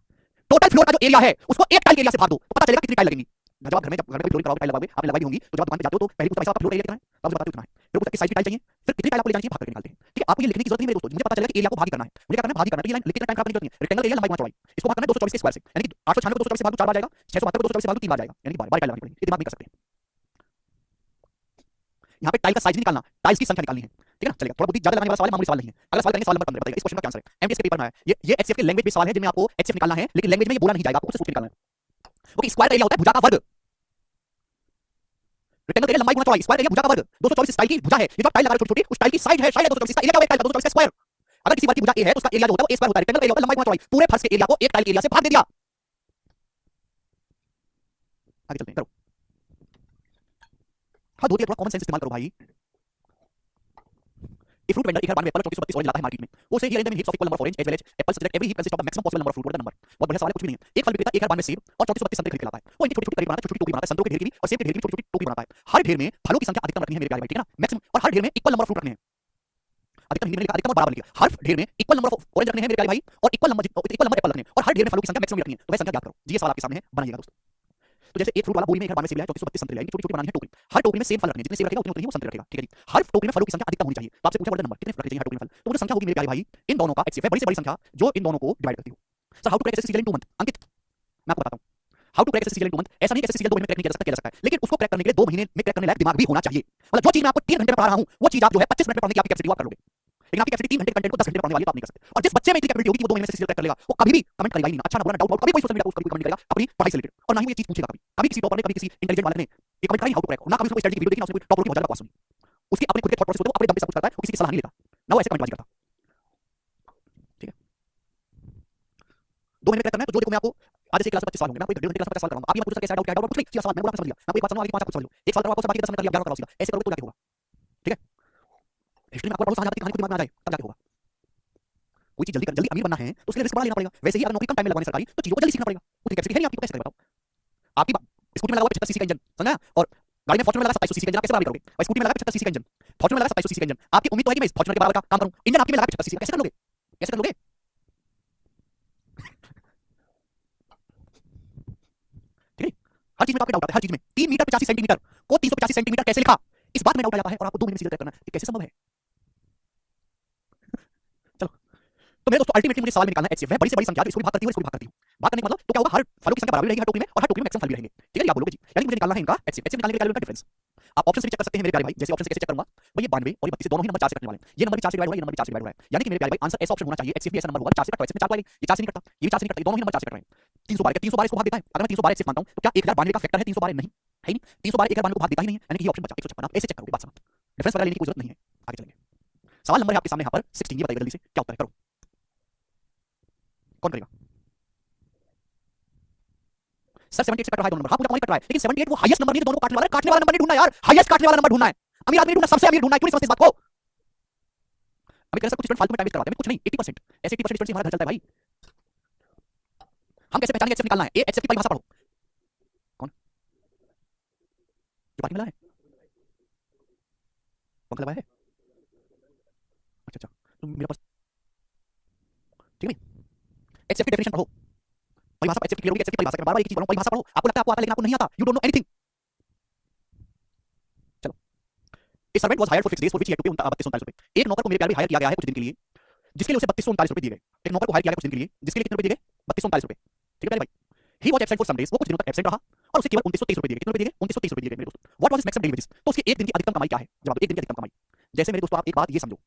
टोटल फ्लोर का जो एरिया है उसको एक टाइल के एरिया से भाग दो तो पता चलेगा कितनी टाइल लगेगी। जब आप घर में फ्लोरिंग कराओगे, टाइल लगाओगे, आपने लगाई होंगी, तो जब आप दुकान पे जाते हो तो पहले पूछता है आपका फ्लोर एरिया कितना है, तब मुझे बताते हो कितना है, फिर पूछता है किस साइज की टाइल चाहिए, फिर कितनी टाइल आपको ले जानी चाहिए, भाग करके निकालते हैं। ठीक है, आपको ये लिखने की जरूरत नहीं है मेरे दोस्तों, मुझे पता चलेगा कि एरिया को भाग करना है, मुझे क्या करना है, भाग करना है। तो ये लाइन लिखने का टाइम खराब करने की जरूरत नहीं है। रेक्टेंगल एरिया लंबाई गुना चौड़ाई, इसको भाग करना है 224 के स्क्वायर से, यानी कि 896 को 224 से भाग दो 4 बार जाएगा, 672 को 224 से भाग दो 3 बार जाएगा, यानी कि 12 टाइल लगानी पड़ेगी। ये दिमाग में कर सकते हैं। यहाँ पे टाइल का साइज नहीं निकालना, टाइल्स की संख्या निकालनी है। ठीक है ना, चलेगा। थोड़ा बुद्धि ज्यादा लगाने वाला सवाल है, मामूली सवाल नहीं है। अगला सवाल करेंगे, सवाल नंबर 15 बताइए इस क्वेश्चन का क्या आंसर है। एमटीएस के पेपर में आया ये एचसीएफ के लैंग्वेज बेस्ड सवाल है जिनमें आपको एचसीएफ निकालना है, लेकिन लैंग्वेज में ये बोला नहीं जाएगा, आपको खुद से सोच के निकालना है। ओके, स्क्वायर एरिया होता है भुजा का वर्ग, रेक्टेंगल एरिया लंबाई गुना चौड़ाई, स्क्वायर एरिया भुजा का वर्ग। 224 स्टाइल की भुजा है, ये जो टाइल लगा रहे हो छोटी-छोटी, उस टाइल की साइड है 224, इसका एरिया क्या होगा? टाइल का 224 का स्क्वायर। अगर किसी वर्ग की भुजा ए है तो उसका एरिया जो होता है वो ए स्क्वायर होता है। रेक्टेंगल एरिया होता है लंबाई गुना चौड़ाई, पूरे फर्श के एरिया को एक टाइल के एरिया से भाग दे दिया। आगे चलते हैं, करो। हाँ दो थोड़ा कॉमन सेंस इस्तेमाल करो भाई। A fruit vendor एक हर बार में एप्पल 3432 ऑरेंज लाता है मार्केट में। वो से here and there heaps of equal number of orange as well as apples so that every heap consist of the maximum possible number of fruit. What the number? बहुत बढ़िया सवाल है, कुछ भी नहीं है। एक फल विक्रेता एक हर बार में सेब और 3432 संतरे खरीद के लाता है। वो इनकी छोटी-छोटी कड़ी बनाता है, छोटी-छोटी टोकरी बनाता है, संतरों के ढेर की भी और सेब के ढेर की भी छोटी-छोटी टोकरी बनाता है। हर ढेर में फलों की संख्या अधिकतम रखनी है मेरे प्यारे भाई, ठीक है ना, मैक्सिमम, और हर ढेर में इक्वल नंबर ऑफ फ्रूट रखने हैं। अधिकतम हिंदी में लिखा, अधिकतम और बराबर लिखा। हर ढेर में इक्वल नंबर ऑफ ऑरेंज रखने हैं मेरे प्यारे भाई और इक्वल नंबर एप्पल रखने हैं, और हर ढेर में फलों की संख्या मैक्सिमम रखनी है। तो वह संख्या ज्ञात करो जी, ये सवाल आपके सामने है, बनाइएगा दोस्तों। तो जैसे एक फ्रूट वाला बोरी में एक हर बार में सेब लाया, 3432 संतरे लाएंगे, छोटी-छोटी बनानी है टोकरी। हर टोकरी में सेम फल रखने हैं, जितने सेब रखेगा उतनी उतनी वो संतरे रखेगा, ठीक है जी। हर टोकरी में फलों की संख्या अधिकतम होनी चाहिए। तो आपसे पूछा व्हाट द नंबर, कितने रखने चाहिए हर टोकरी में फल? तो वो जो संख्या होगी मेरे प्यारे भाई इन दोनों का एचसीएफ है, बड़ी से बड़ी संख्या जो इन दोनों को डिवाइड करती हो। Sir how to crack SSC season in 2 month? Ankit मैं आपको बताता हूं how to crack SSC season in 2 month. ऐसा नहीं कि एसएससी सीजन 2 महीने में क्रैक नहीं किया जा सकता है, लेकिन उसको क्रैक करने के लिए 2 महीने में क्रैक करने लायक दिमाग भी होना चाहिए। मतलब जो चीज मैं आपको 3 घंटे में पढ़ा रहा हूं वो चीज आप जो है 25 मिनट में पढ़ने की आपकी कैपेसिटी आप कर लोगे, लेकिन आपकी कैपेसिटी 3 घंटे कंटेंट को 10 घंटे में पढ़ने वाली है, तो आप नहीं कर सकते। और जिस बच्चे में इतनी कैपेसिटी होगी कि वो 2 महीने में एसएससी क्रैक कर लेगा, वो कभी भी कमेंट करेगा ही नहीं, अच्छा ना बुरा डाउट कभी कोई सोशल मीडिया पोस्ट कभी कमेंट करेगा अपनी पढ़ाई से रिलेटेड, और ना ही वो ये चीज पूछेगा कभी। कभी किसी टॉपर ने, कभी किसी इंटेलिजेंट वाले ने ये कमेंट करी हाउ टू क्रैक, ना कभी उसको स्ट्रेटजी की वीडियो देखी, ना उसने कोई टॉपर की बहुत ज्यादा बकवास सुनी। उसकी अपने खुद के थॉट प्रोसेस होते हैं, वो अपने दम पे सब कुछ करता है, वो किसी की सलाह नहीं लेता, ना वो ऐसे कमेंटबाजी करता। ठीक है, 2 महीने क्रैक करना है तो जो देखो मैं आपको आज से क्लास में 25 सवाल होंगे, मैं कोई 1.5 घंटे क्लास में 50 सवाल कराऊंगा। आप ये मत पूछो सर कैसा डाउट, क्या डाउट, कुछ नहीं, सीधा सवाल मैं पूरा समझ लिया, मैं कोई बात समझ आगे 5 कुछ समझ लो, एक सवाल करो आपको बाकी 10 मिनट कर लिया, 11 कराओ सीधा, ऐसे करोगे तो जाके होगा। ठीक है, हिस्ट्री में आपको बहुत समझ आती है, कहानी को दिमाग में आ जाए तब जाके होगा। कोई चीज जल्दी अमीर बनना है तो उसके लिए रिस्क बड़ा लेना पड़ेगा। वैसे ही अगर नौकरी कम टाइम में लगवानी सरकारी तो चीजों को जल्दी सीखना पड़ेगा। उतनी कैपेसिटी है नहीं आपकी, तो कैसे करें बताओ? आपकी स्कूटी में लगा 75 सीसी का इंजन, समझा, और गाड़ी में फॉर्च्यूनर लगा 2700 सीसी का इंजन, आप कैसे बराबर करोगे? और स्कूटी में लगा 75 सीसी का इंजन, फॉर्च्यूनर में लगा 2700 सीसी का इंजन, आपकी उम्मीद तो है कि मैं इस फॉर्च्यूनर के बराबर का काम करूं, इंजन आपकी में लगा 75 सीसी का, कैसे कर लोगे? कैसे कर लोगे? ठीक है, हर चीज में आपके डाउट आता है, हर चीज में 3 मीटर 85 सेंटीमीटर को 385 सेंटीमीटर कैसे लिखा, इस बात में डाउट आ जाता है, और आपको 2 महीने में सीधा तय करना है, ये कैसे संभव है? चलो, तो मेरे दोस्तों अल्टीमेटली मुझे सवाल में निकालना है एचसीएफ, वह बड़ी से बड़ी संख्या जो इसको भी भाग करती है, इसको भी भाग करती है। भाग करने का मतलब तो क्या होगा, हर फलों की संख्या बराबर रहेगी हर टोकरी में, और हर टोकरी में मैक्सिमम फल भी रहेंगे। ठीक है, आप बोलोगे जी, यानी मुझे निकालना है इनका एचसीएफ। एचसीएफ निकालने के लिए क्या डिफरेंस आप ऑप्शन से भी चेक कर सकते हैं मेरे प्यारे भाई। जैसे ऑप्शन से कैसे चेक करूंगा भाई, ये 92 और ये 32 दोनों ही नंबर 4 से कटने वाले हैं। ये नंबर भी 4 से डिवाइड होगा, ये नंबर भी 4 से डिवाइड हो रहा है, यानी कि मेरे प्यारे भाई आंसर ऐसा ऑप्शन होना चाहिए, एचसीएफ भी ऐसा नंबर होगा 4 से कटता है। इसमें 4 वाले ये 4 से नहीं कटता, ये भी 4 से नहीं कटता, दोनों ही नंबर 4 से कट रहे हैं। 312 312 इसको भाग देता है, अगर मैं 312 एचसीएफ मानता हूं तो क्या 1092 का फैक्टर है 312? नहीं है ही नहीं, 312 1092 को भाग देता ही नहीं है, यानी कि ये ऑप्शन बचा 156। आप ऐसे चेक करोगे, बात समझ, डिफरेंस वगैरह लेने की कोई जरूरत नहीं है। आगे चलेंगे, सवाल नंबर है आपके सामने यहाँ पर 16, ये बताइए जल्दी से क्या उत्तर है, करो कौन करेगा? सर 78 से कट रहा है दोनों नंबर, हाँ पूरा पॉइंट कट रहा है, लेकिन 78 वो हाईएस्ट नंबर नहीं है, दोनों को काटने वाला नंबर नहीं ढूंढना यार, हाईएस्ट काटने वाला नंबर ढूंढना है। अमीर आदमी ढूंढना, सबसे अमीर ढूंढना है, क्यों नहीं समझते इस बात को? अभी कह रहे कुछ स्टूडेंट फालतू में टाइम वेस्ट करवाते हैं, कुछ नहीं, 80% ऐसे 80% स्टूडेंट से हमारा घर चलता है भाई। हम कैसे पहचानेंगे एचसीएफ निकालना है? ए एचसीएफ की परिभाषा पढ़ो, कौन जो पानी मिला है, पंखा लगाया है, अच्छा अच्छा, तो मेरे पास, ठीक है, एचसीएफ की डेफिनेशन पढ़ो, परिभाषा एचसीएफ की क्लियर होगी, एचसीएफ की परिभाषा के बार-बार एक ही चीज पढ़ो, परिभाषा पढ़ो, आपको लगता है आपको आता है लेकिन आपको नहीं आता, यू डोंट नो एनीथिंग। चलो, a servant was hired for 6 days for which he had to pay 3239 रुपए। एक नौकर को मेरे प्यारे भाई हायर किया गया है कुछ दिन के लिए, जिसके लिए उसे 3239 रुपए दिए गए। एक नौकर को हायर किया गया कुछ दिन के लिए, जिसके लिए कितने रुपए दिए गए? 3239 रुपए। ठीक है प्यारे भाई, he was absent for some days, वो कुछ दिनों तक एब्सेंट रहा, और उसे केवल 2923 रुपए दिए। कितने रुपए दिए? 2923 रुपए दिए मेरे दोस्तों। What was his maximum daily wages? तो उसके एक दिन की अधिकतम कमाई क्या है? जवाब दो, एक दिन की अधिकतम कमाई। जैसे मेरे दोस्तों आप एक बात ये समझो,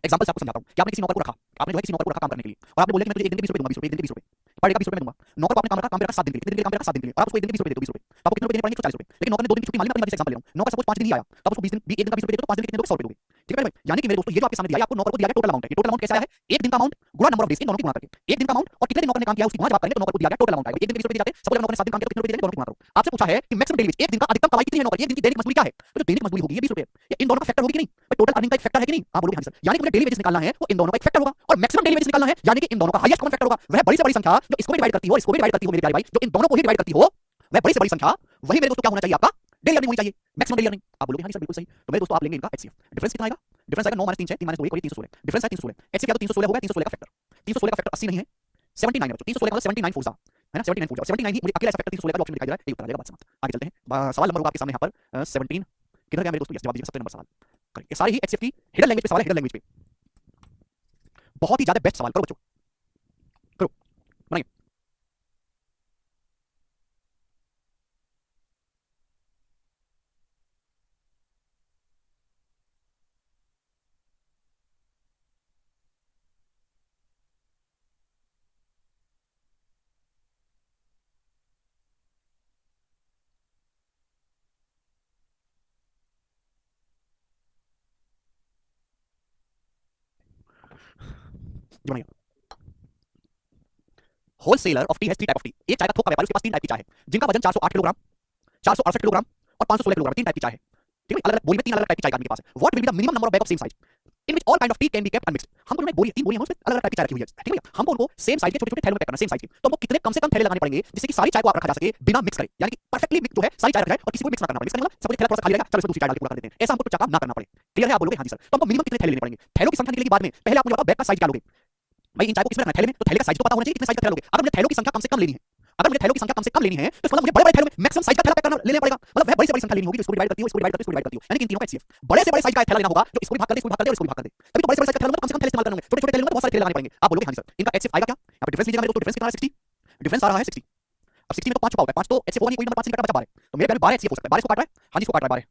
एग्जांपल से आपको समझाता हूं कि आपने किसी नौकर को रखा, आपने जो है किसी नौकर को रखा काम करने के लिए, और आपने बोला कि मैं तुझे एक दिन के 20 रुपए दूंगा, 20 रुपए, एक दिन के 20 रुपए, पर डे का 20 रुपए मैं दूंगा। नौकर को आपने काम रखा, काम पे रखा 7 दिन के लिए, कितने दिन के लिए काम पे रखा? 7 दिन के लिए, और आप उसको एक दिन के 20 रुपए दे दो, 20 रुपए, तो आपको कितने रुपए देने पड़ेंगे? 140 रुपए। लेकिन नौकर ने 2 दिन की छुट्टी मारी, मैं एग्जांपल ले रहा हूं, नौकर सपोज 5 दिन ही आया, तो आप उसको 20 दिन, एक दिन का 20 रुपए दे दो, तो 5 दिन के कितने दोगे? 100 रुपए दोगे। ठीक है भाई? यानी कि मेरे दोस्तों ये जो आपके सामने दिया है, आपको नौकर को दिया गया टोटल अमाउंट है। ये टोटल अमाउंट कैसा है? एक दिन का अमाउंट गुणा नंबर ऑफ डेज, इन दोनों की गुणा करके, एक दिन का अमाउंट और कितने दिन नौकर ने काम किया उसकी गुणा जब आप करेंगे तो नौकर को दिया गया टोटल अमाउंट आएगा। एक दिन के 20 रुपए दिए जाते हैं, सपोज नौकर ने 7 दिन काम किया तो कितने रुपए दिए, दोनों की गुणा करो। आपसे पूछा है कि मैक्सिमम डेली वेज, एक दिन का अधिकतम कमाई कितनी है नौकर, एक दिन की दैनिक मजदूरी क्या है? तो जो दैनिक मजदूरी होगी ये 20 रुपए, या इन दोनों का फैक्टर होगी कि नहीं? भाई टोटल अर्निंग का एक फैक्टर है कि नहीं? आप बोलोगे हां सर। यानी कि मुझे डेली वेजेस निकालना है वो इन दोनों का एक फैक्टर होगा, और मैक्सिमम डेली वेजेस निकालना है यानी कि इन दोनों का हाईएस्ट कॉमन फैक्टर होगा। वह बड़ी से बड़ी संख्या जो इसको भी डिवाइड करती हो, इसको भी डिवाइड करती हो मेरे प्यारे भाई, जो इन दोनों को ही डिवाइड करती हो, वह बड़ी से बड़ी संख्या, वही मेरे दोस्तों क्या होना चाहिए? आपका डेली अर्निंग होनी चाहिए, मैक्सिमम डेली अर्निंग। आप बोलोगे हां सर बिल्कुल सही। तो मेरे दोस्तों आप लेंगे इनका एचसीएफ, डिफरेंस कितना आएगा? डिफरेंस आएगा 9 - 3 6 3 - 2 1 316, डिफरेंस है 316। एचसीएफ क्या तो 316 होगा, 316 का फैक्टर, 316 का फैक्टर 80 नहीं है, 79 है बच्चों। 316 का मतलब 79 फोर्सा है ना, 79 फोर्सा, 79 ही मुझे अकेला ऐसा फैक्टर 316 का ऑप्शन दिखाई दे रहा है, यही उत्तर आ जाएगा। बात समाप्त। आगे चलते हैं, सवाल नंबर होगा आपके सामने यहाँ पर 17 किधर गया मेरे दोस्तों? यस, जवाब दीजिए 17 नंबर सवाल। करेक्ट, ये सारे ही एचसीएफ की हिडन लैंग्वेज पे सवाल है, हिडन लैंग्वेज पे बहुत ही ज्यादा बेस्ट सवाल। करो बच्चों, करो, बनाइए। जी बनाइए। Wholesaler of T has 3 type of T. एक चाय का थोक का व्यापारी, उसके पास 3 टाइप की चाय है, जिनका वजन 408 किलोग्राम, 468 किलोग्राम और 516 किलोग्राम, 3 टाइप की चाय है। ठीक है, अलग-अलग बोरी में 3 अलग-अलग टाइप की चाय आदमी के पास है। What will be the minimum number of bag of same size in which all kind of tea can be kept unmixed? हमको जो बोरी 3 बोरियां हैं उसमें अलग-अलग टाइप की चाय रखी हुई है। ठीक है भैया, हमको उनको सेम साइज के छोटे-छोटे थैलों में पैक करना है, सेम साइज के। तो हमको कितने कम से कम थैले लगाने पड़ेंगे जिससे कि सारी चाय को आप रखा जा सके बिना मिक्स करे, यानी कि परफेक्टली मिक्स जो है सारी चाय रख जाए और किसी को मिक्स ना करना पड़े। मिक्स करने वाला सब कुछ थैला थोड़ा सा खाली रहेगा, चलो इसमें दूसरी चाय डाल के पूरा कर देते हैं, ऐसा हमको कुछ काम ना करना पड़े। क्लियर है? आप बोलोगे हां जी सर। तो हमको मिनिमम कितने थैले लेने पड़ेंगे? थैलों की संख्या निकलेगी बाद में, पहले आप मुझे बताओ बैग का साइज क्या लोगे? भाई इन चाय को किसमें रखना है? थैले में, तो थैले का साइज तो पता होना चाहिए, कितने साइज का थैला लोगे। अगर मुझे थैलों की संख्या कम से कम लेनी है, अगर मुझे थैलों की संख्या कम से कम लेनी है तो इसका मतलब मुझे बड़े-बड़े थैलों में मैक्सिमम साइज का थैला पैक करना लेना पड़ेगा। मतलब वह बड़ी से बड़ी संख्या लेनी होगी जो इसको डिवाइड करती हो, इसको डिवाइड करती हो, इसको डिवाइड करती हो, यानी कि इन तीनों का एचसीएफ बड़े से बड़े साइज का थैला लेना होगा जो इसको भी भाग कर दे, इसको भी भाग कर दे और इसको भी भाग कर दे। तभी तो बड़े से बड़े साइज का थैला कम से कम थैले इस्तेमाल करने होंगे, छोटे-छोटे थैले में बहुत सारे थैले लगाने पड़ेंगे। आप बोलोगे हां जी सर। इनका एचसीएफ आएगा क्या? यहाँ पे डिफरेंस लीजिएगा मेरे दोस्तों, डिफरेंस कितना है? 60, डिफरेंस आ रहा है 60। अब 60 में तो 5 छुपा होता है, 5 तो एचसीएफ होगा नहीं, कोई नंबर 5 से नहीं कटा, बचा 12। तो मेरे प्यारे 12 एचसीएफ हो सकता है। 12 इसको काट रहा है, हां जी इसको काट रहा है 12,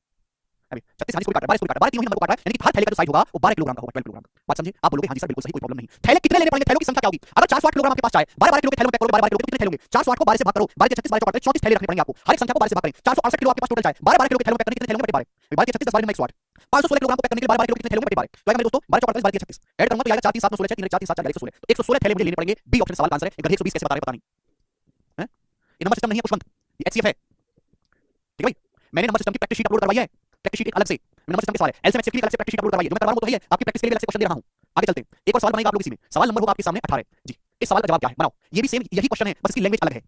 अभी 36 हां जी इसको काट रहा है, 12 इसको काट रहा है, 12 तीनों ही नंबर को काट रहा है, यानी कि हर थैले का जो साइज होगा वो 12 किलोग्राम का होगा, 12 किलोग्राम। बात समझे? आप बोलोगे हां जी सर बिल्कुल सही, कोई प्रॉब्लम नहीं। थैले कितने लेने पड़ेंगे? थैलों की संख्या क्या होगी? अगर 408 किलोग्राम आपके पास चाय 12 किलो के थैलों में पैक करोगे, 12 किलो के कितने थैले होंगे? 408 को 12 से भाग करो, 12 के 36, 12 चौकाट 34 थैले रखने पड़ेंगे आपको, हर एक संख्या को 12 से भाग करें। 468 किलो आपके पास टोटल चाय, 12 किलो के थैलों में पैक करने कितने थैलों में? 12, 12 के 36 10 12 में 108, 516 किलोग्राम को पैक करने के लिए 12 किलो के कितने थैलों में? 12। तो आएगा मेरे दोस्तों 12 चौकाट 12 के 36 ऐड करूंगा तो आएगा 4 3 7 9 16 6 3 4 3 7 4 116। तो 116 थैले मुझे लेने पड़ेंगे। बी ऑप्शन सवाल का आंसर है। गधे 120 कैसे बता रहे हैं पता नहीं है, ये नंबर सिस्टम नहीं है पुष्पवंत, ये एचसीएफ है। ठीक है भाई, मैंने नंबर सिस्टम की प्रैक्टिस शीट अपलोड करवाई है, प्रैक्टिस शीट एक अलग से नंबर सिस्टम के सवाल है, एलसीएम एचसीएफ की अलग से प्रैक्टिस शीट अपलोड करवाई है, जो मैं करवा रहा हूं तो है आपकी प्रैक्टिस के लिए अलग से क्वेश्चन दे रहा हूं। आगे चलते हैं, एक और सवाल बनाएगा आप लोग इसी में, सवाल नंबर होगा आपके सामने 18 जी। इस सवाल का जवाब क्या है बनाओ, ये भी सेम यही क्वेश्चन है बस इसकी लैंग्वेज अलग है।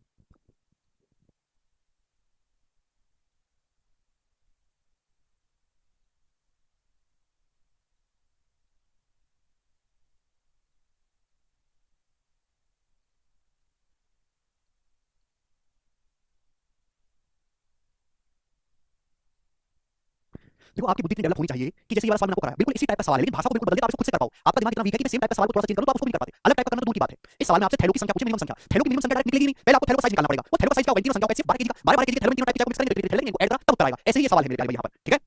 देखो आपकी बुद्धि इतनी डेवलप होनी चाहिए कि जैसे ये वाला सवाल मैंने आपको कराया बिल्कुल इसी टाइप का सवाल है, लेकिन भाषा को बिल्कुल बदल के आप इसको खुद से कर पाओ। आपका दिमाग इतना वीक है कि मैं सेम टाइप का सवाल को थोड़ा सा चेंज करूं तो आप उसको भी नहीं कर पाते, अलग टाइप का करना तो दूर की बात है। इस सवाल में आपसे थैलों की संख्या पूछे, मिनिमम संख्या, थैलों की मिनिमम संख्या डायरेक्ट निकलेगी नहीं, पहले आपको थैलों का साइज निकालना पड़ेगा। वो थैलों का साइज क्या होगा? तीनों संख्याओं का एचसीएफ 12 केजी का, 12 केजी के थैलों में तीनों टाइप की चाय को मिक्स करेंगे, थैले में इनको ऐड करा तब उत्तर आएगा। ऐसे ही ये सवाल है मेरे प्यारे भाई यहाँ पर। ठीक है,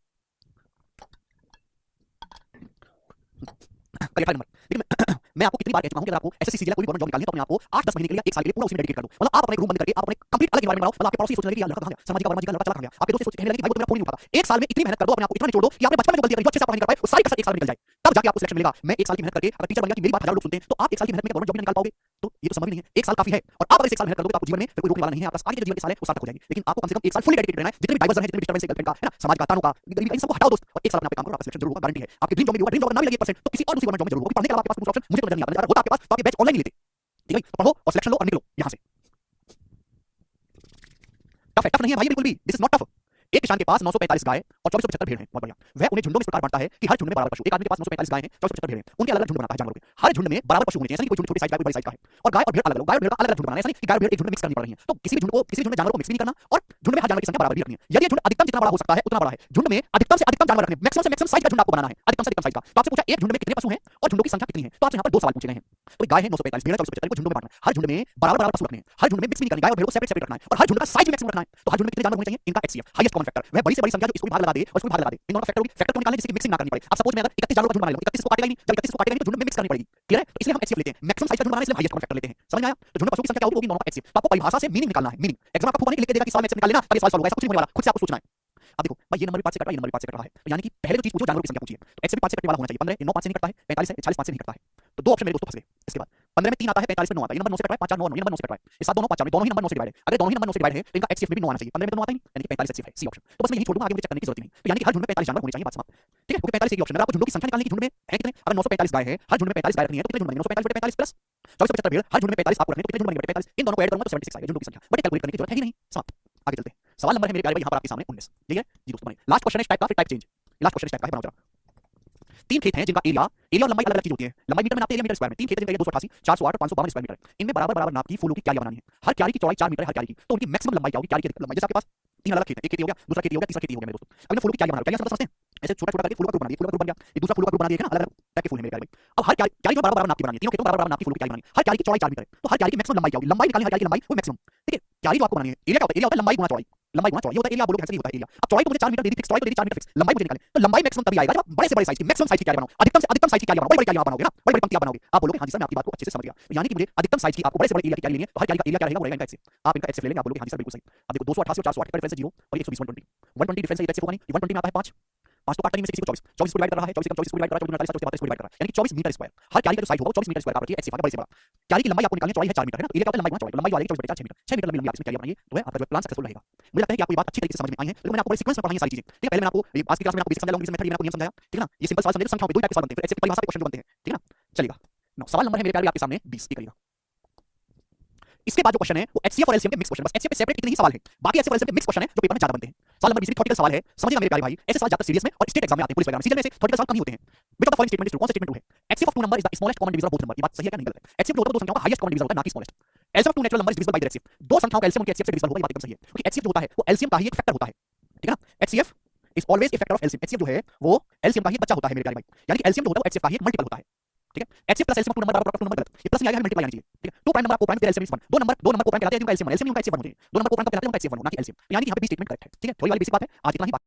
करिए 18 नंबर। देखिए मैं आपको कितनी बार कह चुका हूं कि अगर आपको एसएससी सीजीएल कोई भी गवर्नमेंट जॉब निकालनी है तो अपने आप को 8-10 महीने के लिए, 1 साल के लिए पूरा उसी में डेडिकेट कर दो। मतलब आप अपने रूम बंद करके आप अपने कंप्लीट अलग एनवायरनमेंट बनाओ। मतलब आपके पड़ोसी सोचने लगे कि यार लड़का कहां गया, सामाजिक वर्मा जी का लड़का चला कहां गया, आपके दोस्त सोचने लगे कि भाई वो तो मेरा फोन नहीं उठाता। 1 साल में इतनी मेहनत कर दो, अपने आप को इतना निचोड़ दो कि आपने बचपन में जो गलती करी जो अच्छे से आप नहीं कर पाए वो सारी कसर 1 साल में निकल जाए, तब जाके आपको सिलेक्शन मिलेगा। मैं 1 साल की मेहनत करके अगर टीचर बन गया कि मेरी बात 1000 लोग सुनते हैं तो आप 1 साल की मेहनत में गवर्नमेंट जॉब नहीं निकाल पाओगे, तो ये तो संभव ही नहीं है। 1 साल काफी है और आप अगर 1 साल मेहनत कर दोगे तो आपको जीवन में फिर कोई रोकने वाला नहीं है, आपका आगे जो जीवन के साल है वो सार्थक हो जाएंगे। लेकिन आपको कम से कम 1 साल फुली डेडिकेटेड रहना है। जितने भी डाइवर्जन है, जितने भी डिस्टर्बेंस है गर्लफ्रेंड का है ना, समाज का, तानों का, गरीबी इन सबको हटाओ दोस्त, और 1 साल अपने पे काम करो, आपका सिलेक्शन जरूर होगा, गारंटी है। आपके ड्रीम जॉब में भी होगा, ड्रीम जॉब ना भी लगे 1% तो किसी और दूसरी गवर्नमेंट जॉब में जरूर होगा। पढ़ने के अलावा आपके पास दूसरा ऑप्शन मुझे तो नजर नहीं आता। अगर होता आपके पास तो आपके बैच ऑनलाइन ही लेते। ठीक है भाई, तो पढ़ो और सिलेक्शन लो और निकलो यहां से। टफ है, टफ नहीं है भाई बिल्कुल भी, दिस इज नॉट टफ। एक किसान के पास 945 गाय और 2475 भेड़ हैं, बहुत बढ़िया। वह उन्हें झुंडों में इस प्रकार बांटता है कि हर झुंड में बराबर पशु, एक आदमी के पास 945 गाय हैं, 2475 भेड़ हैं, उनके अलग-अलग झुंड बनाता है जानवरों के। हर झुंड में बराबर पशु होने चाहिए, ऐसा नहीं कोई झुंड छोटी साइज का है, कोई बड़ी साइज का है। और गाय और भेड़ अलग-अलग, गाय और भेड़ का अलग-अलग झुंड बनाना है, ऐसा नहीं कि गाय और भेड़ एक झुंड में मिक्स करनी पड़ रही है। तो किसी भी झुंड को, किसी झुंड में जानवरों को मिक्स भी नहीं करना और झुंड में हर जानवर की संख्या बराबर भी रखनी है। यदि झुंड अधिकतम जितना बड़ा हो सकता है उतना बड़ा है, झुंड में अधिकतम से अधिकतम जानवर रखने, मैक्सिमम से मैक्सिमम साइज का झुंड आपको बनाना है, अधिकतम से अधिकतम साइज का। तो आपसे पूछा एक झुंड में कितने पशु हैं और झुंडों की संख्या कितनी है, तो आपसे यहां पर 2 सवाल पूछे गए हैं। तो गाय है 945, भेड़ है 2475, इनको झुंडों में बांटना है, हर झुंड में बराबर बराबर पशु रखने हैं, हर झुंड में मिक्स नहीं करनी, गाय और भेड़ को सेपरेट सेपरेट रखना है, और हर झुंड का साइज मैक्सिमम रखना है। तो हर झुंड में कितने जानवर होने चाहिए, इनका एचसीएफ हाईएस्ट कॉमन फैक्टर, वह बड़ी से बड़ी संख्या जो इसको भी भाग लगा दे और इसको भी भाग लगा दे, इन दोनों का फैक्टर होगी, फैक्टर को निकालने जिसकी मिक्सिंग ना करनी पड़े। अब सपोज मैं अगर 31 जानवर का झुंड बना लूं, 31 को काटेगा नहीं, जब 31 को काटेगा नहीं तो झुंड में मिक्स करनी पड़ेगी, क्लियर है? तो इसलिए हम एचसीएफ लेते हैं, मैक्सिमम साइज का झुंड बनाने इसलिए हाईएस्ट कॉमन फैक्टर लेते हैं, समझ में आया? तो झुंड में पशुओं की संख्या क्या होगी दोनों का एचसीएफ। तो आपको परिभाषा से मीनिंग निकालना है, मीनिंग एग्जाम आपका फूफा नहीं लिख के देगा कि सवाल में से निकाल लेना ताकि सवाल सॉल्व होगा, ऐसा कुछ नहीं होने वाला, खुद से आपको सोचना है। अब देखो भाई ये नंबर भी 5 से कट रहा है, ये नंबर भी 5 से कट रहा है, तो यानी कि पहले जो चीज पूछो जानवर की संख्या पूछिए, तो एक्स से भी 5 से कटने वाला होना चाहिए, 15 9 5 से नहीं कटता है, 45 है, 40 5 से नहीं कटता है, तो दो ऑप्शन मेरे दोस्तों फंस गए। इसके बाद 15 में 3 आता है, 45 में 9 आता है, ये नंबर 9 से कट रहा है, 5 4 9 9, ये नंबर 9 से कट रहा है, ये सात दोनों 5 4 दोनों ही नंबर 9 से डिवाइड है, अगर दोनों ही नंबर 9 से डिवाइड है तो इनका एचसीएफ में भी 9 आना चाहिए, 15 में तो 9 आता ही नहीं, यानी कि 45 एचसीएफ है, सी ऑप्शन। तो बस मैं यही छोड़ दूंगा, आगे मुझे चेक करने की जरूरत नहीं, तो यानी कि हर झुंड में 45 जानवर होने चाहिए, बात समाप्त, ठीक है? क्योंकि 45 एक ही ऑप्शन है, अगर आपको झुंडों की संख्या निकालने की, झुंड में है कितने, अगर 945 गाय है, हर झुंड में 45 गाय रखनी है तो कितने झुंड बनेंगे, 945 45 प्लस 2475 भेड़, हर झुंड में 45 आपको रखने तो कितने झुंड बनेंगे, 45, इन दोनों को ऐड करूंगा तो 76 आएगा झुंडों की संख्या, बट कैलकुलेट करने की जरूरत है ही नहीं, समाप्त। आगे चलते हैं, सवाल नंबर है मेरे प्यारे भाई यहाँ पर आपके सामने 19, यही है जी दोस्तों, बने लास्ट क्वेश्चन है इस टाइप का, फिर टाइप चेंज, लास्ट क्वेश्चन इस टाइप का है, बनाओ जरा। 3 खेत हैं जिनका एरिया और लंबाई अलग अलग चीज होती है, लंबाई मीटर में नापते हैं, एरिया मीटर स्क्वायर में। 3 खेत हैं जिनका एरिया 288 408 552 स्क्वायर मीटर है, इनमें बराबर बराबर नाप की फूलों की क्यारियां बनानी है, हर क्यारी की चौड़ाई 4 मीटर है, हर क्यारी की, तो उनकी मैक्सिमम लंबाई क्या होगी, क्यारी की अधिकतम लंबाई। जैसे आपके पास 3 अलग खेत है, एक खेती हो गया, दूसरा खेती हो गया, तीसरा खेती हो गया मेरे दोस्तों। अब मैं फूलों की क्यारियां बना रहा हूं, क्यारियां समझते हैं, ऐसे छोटा छोटा करके फूलों का ग्रुप बना दिया, फूलों का ग्रुप बन गया, ये दूसरा फूलों का ग्रुप बना दिया है ना, अलग अलग टाइप के फूल है मेरे प्यारे भाई। अब हर क्यारी जो बराबर बराबर नाप की बनानी है, तीनों खेतों बराबर बराबर नाप की फूलों की क्यारी बनानी है, हर क्यारी की चौड़ाई 4 मीटर है, तो हर क्यारी की मैक्सिमम लंबाई क्या होगी, लंबाई निकालनी है, हर क्यारी की लंबाई वो मैक्सिमम, ठीक है? क्यारी जो आपको बनानी है, एरिया क्या होता है, एरिया होता है लंबाई गुणा चौड़ाई, लंबाई गुणा चौड़ाई, ये होता है एरिया, बोलोगे ऐसे नहीं होता है एरिया। अब चौड़ाई तो मुझे 4 मीटर दे दी फिक्स, चौड़ाई तो दे दी 4 मीटर फिक्स, लंबाई मुझे निकालनी, तो लंबाई मैक्सिमम तभी आएगा जब आप बड़े से बड़े साइज की मैक्सिमम साइज की क्यारी बनाओ, अधिकतम से अधिकतम साइज की क्यारी बनाओ, बड़ी बड़ी क्यारी बनाओगे ना, बड़ी बड़ी पंक्तियां बनाओगे, आप बोलोगे हां जी सर मैं आपकी बात को अच्छे से समझ गया, तो यानी कि मुझे अधिकतम साइज की आपको बड़े से बड़े एरिया की क्यारी लेनी है, तो हर क्यारी का एरिया क्या रहेगा, वो रहेगा इनका एचसीएफ, आप इनका एचसीएफ ले लेंगे, आप बोलोगे हां जी सर बिल्कुल सही। अब देखो 288 और 408 का डिफरेंस है 0 और 120 120 120 डिफरेंस है, एचसीएफ होगा नहीं, 120 में आता है 5 5 तो काटता नहीं में से किसी को 24 24 को डिवाइड कर रहा है, 24 को 24 को डिवाइड कर रहा है, 24 48 को डिवाइड कर रहा है, यानी कि 24 मीटर स्क्वायर, हर क्यारी का जो साइज होगा 24 मीटर स्क्वायर का एचसीएफ आएगा बड़े से बड़ा। क्यारी की लंबाई आपको निकालनी, चौड़ाई है 4 मीटर है ना, एरिया का लंबाई गुणा चौड़ाई, लंबाई वाली 24 बटे 4 6 मीटर, 6 मीटर लंबी आप इसमें क्यारी बनाइए, तो आपका जो प्लान सक्सेसफुल रहेगा। मुझे लगता है कि आपको ये बात अच्छी तरीके से समझ में आई है, तो मैंने आपको बड़े सीक्वेंस में पढ़ाई है सारी चीजें, ठीक है? पहले मैंने आपको आज की क्लास में आपको बेसिक समझाया, लॉन्ग डिस्टेंस मेथड, ये मैंने आपको नियम समझाया, ठीक है ना? ये सिंपल सवाल समझे, संख्याओं पे 2 टाइप के सवाल बनते हैं, फिर एचसीएफ की परिभाषा पे क्वेश्चन बनते हैं, ठीक है ना? चलेगा। नो सवाल नंबर है मेरे प्यारे आपके सामने 20, ये करिएगा। इसके बाद जो क्वेश्चन है वो एचसीएफ और एलसीएम के मिक्स क्वेश्चन, बस एचसीएफ पे सेपरेट इतने ही सवाल है, बाकी एचसीएफ और एलसीएम के मिक्स क्वेश्चन है जो पेपर में ज्यादा बनते हैं। सवाल नंबर 20 थ्योरेटिकल सवाल है, समझिएगा मेरे प्यारे भाई, ऐसे सवाल ज्यादा सीरियस में और स्टेट एग्जाम में आते हैं, पुलिस वगैरह में, सीजन में से थ्योरेटिकल सवाल कम ही होते हैं। बेटा the following statement is true, कौन सा स्टेटमेंट ट्रू है? HCF of two number is the smallest common division of both number, ये बात सही है क्या नहीं गलत है? एचसीएफ जो होता है दो संख्याओं का हाईएस्ट कॉमन डिविजन होता है, ना कि smallest. LCM of two natural number is divisible by their HCF, दो संख्याओं का एलसीएम उनके एचसीएफ से डिविजिबल होगा, ये बात एकदम सही है, क्योंकि एचसीएफ जो होता है वो एलसीएम का ही एक फैक्टर होता है, ठीक है ना? HCF is always a factor of LCM, HCF जो है वो एलसीएम का ही बच्चा होता है मेरे प्यारे भाई, यानी कि एलसीएम जो होता है वो एचसीएफ का ही एक मल्टीपल होता है, ठीक है? HCF plus LCM two number बराबर टू नंबर गलत, ये प्लस नहीं आएगा, मल्टीप्लाई आनी चाहिए, ठीक है? 2 प्राइम नंबर को प्राइम एलसीएम इज 1, दो नंबर को प्राइम कहलाते हैं जिनका एलसीएम 1, एलसीएम उनका एचसीएफ 1 होते हैं, दो नंबर को प्राइम कहलाते हैं उनका एचसीएफ 1 हो, ना कि एलसीएम, यानी कि यहां पे 20 स्टेटमेंट करेक्ट है, ठीक है? थोड़ी वाली बेसिक बात है, आज इतना ही बात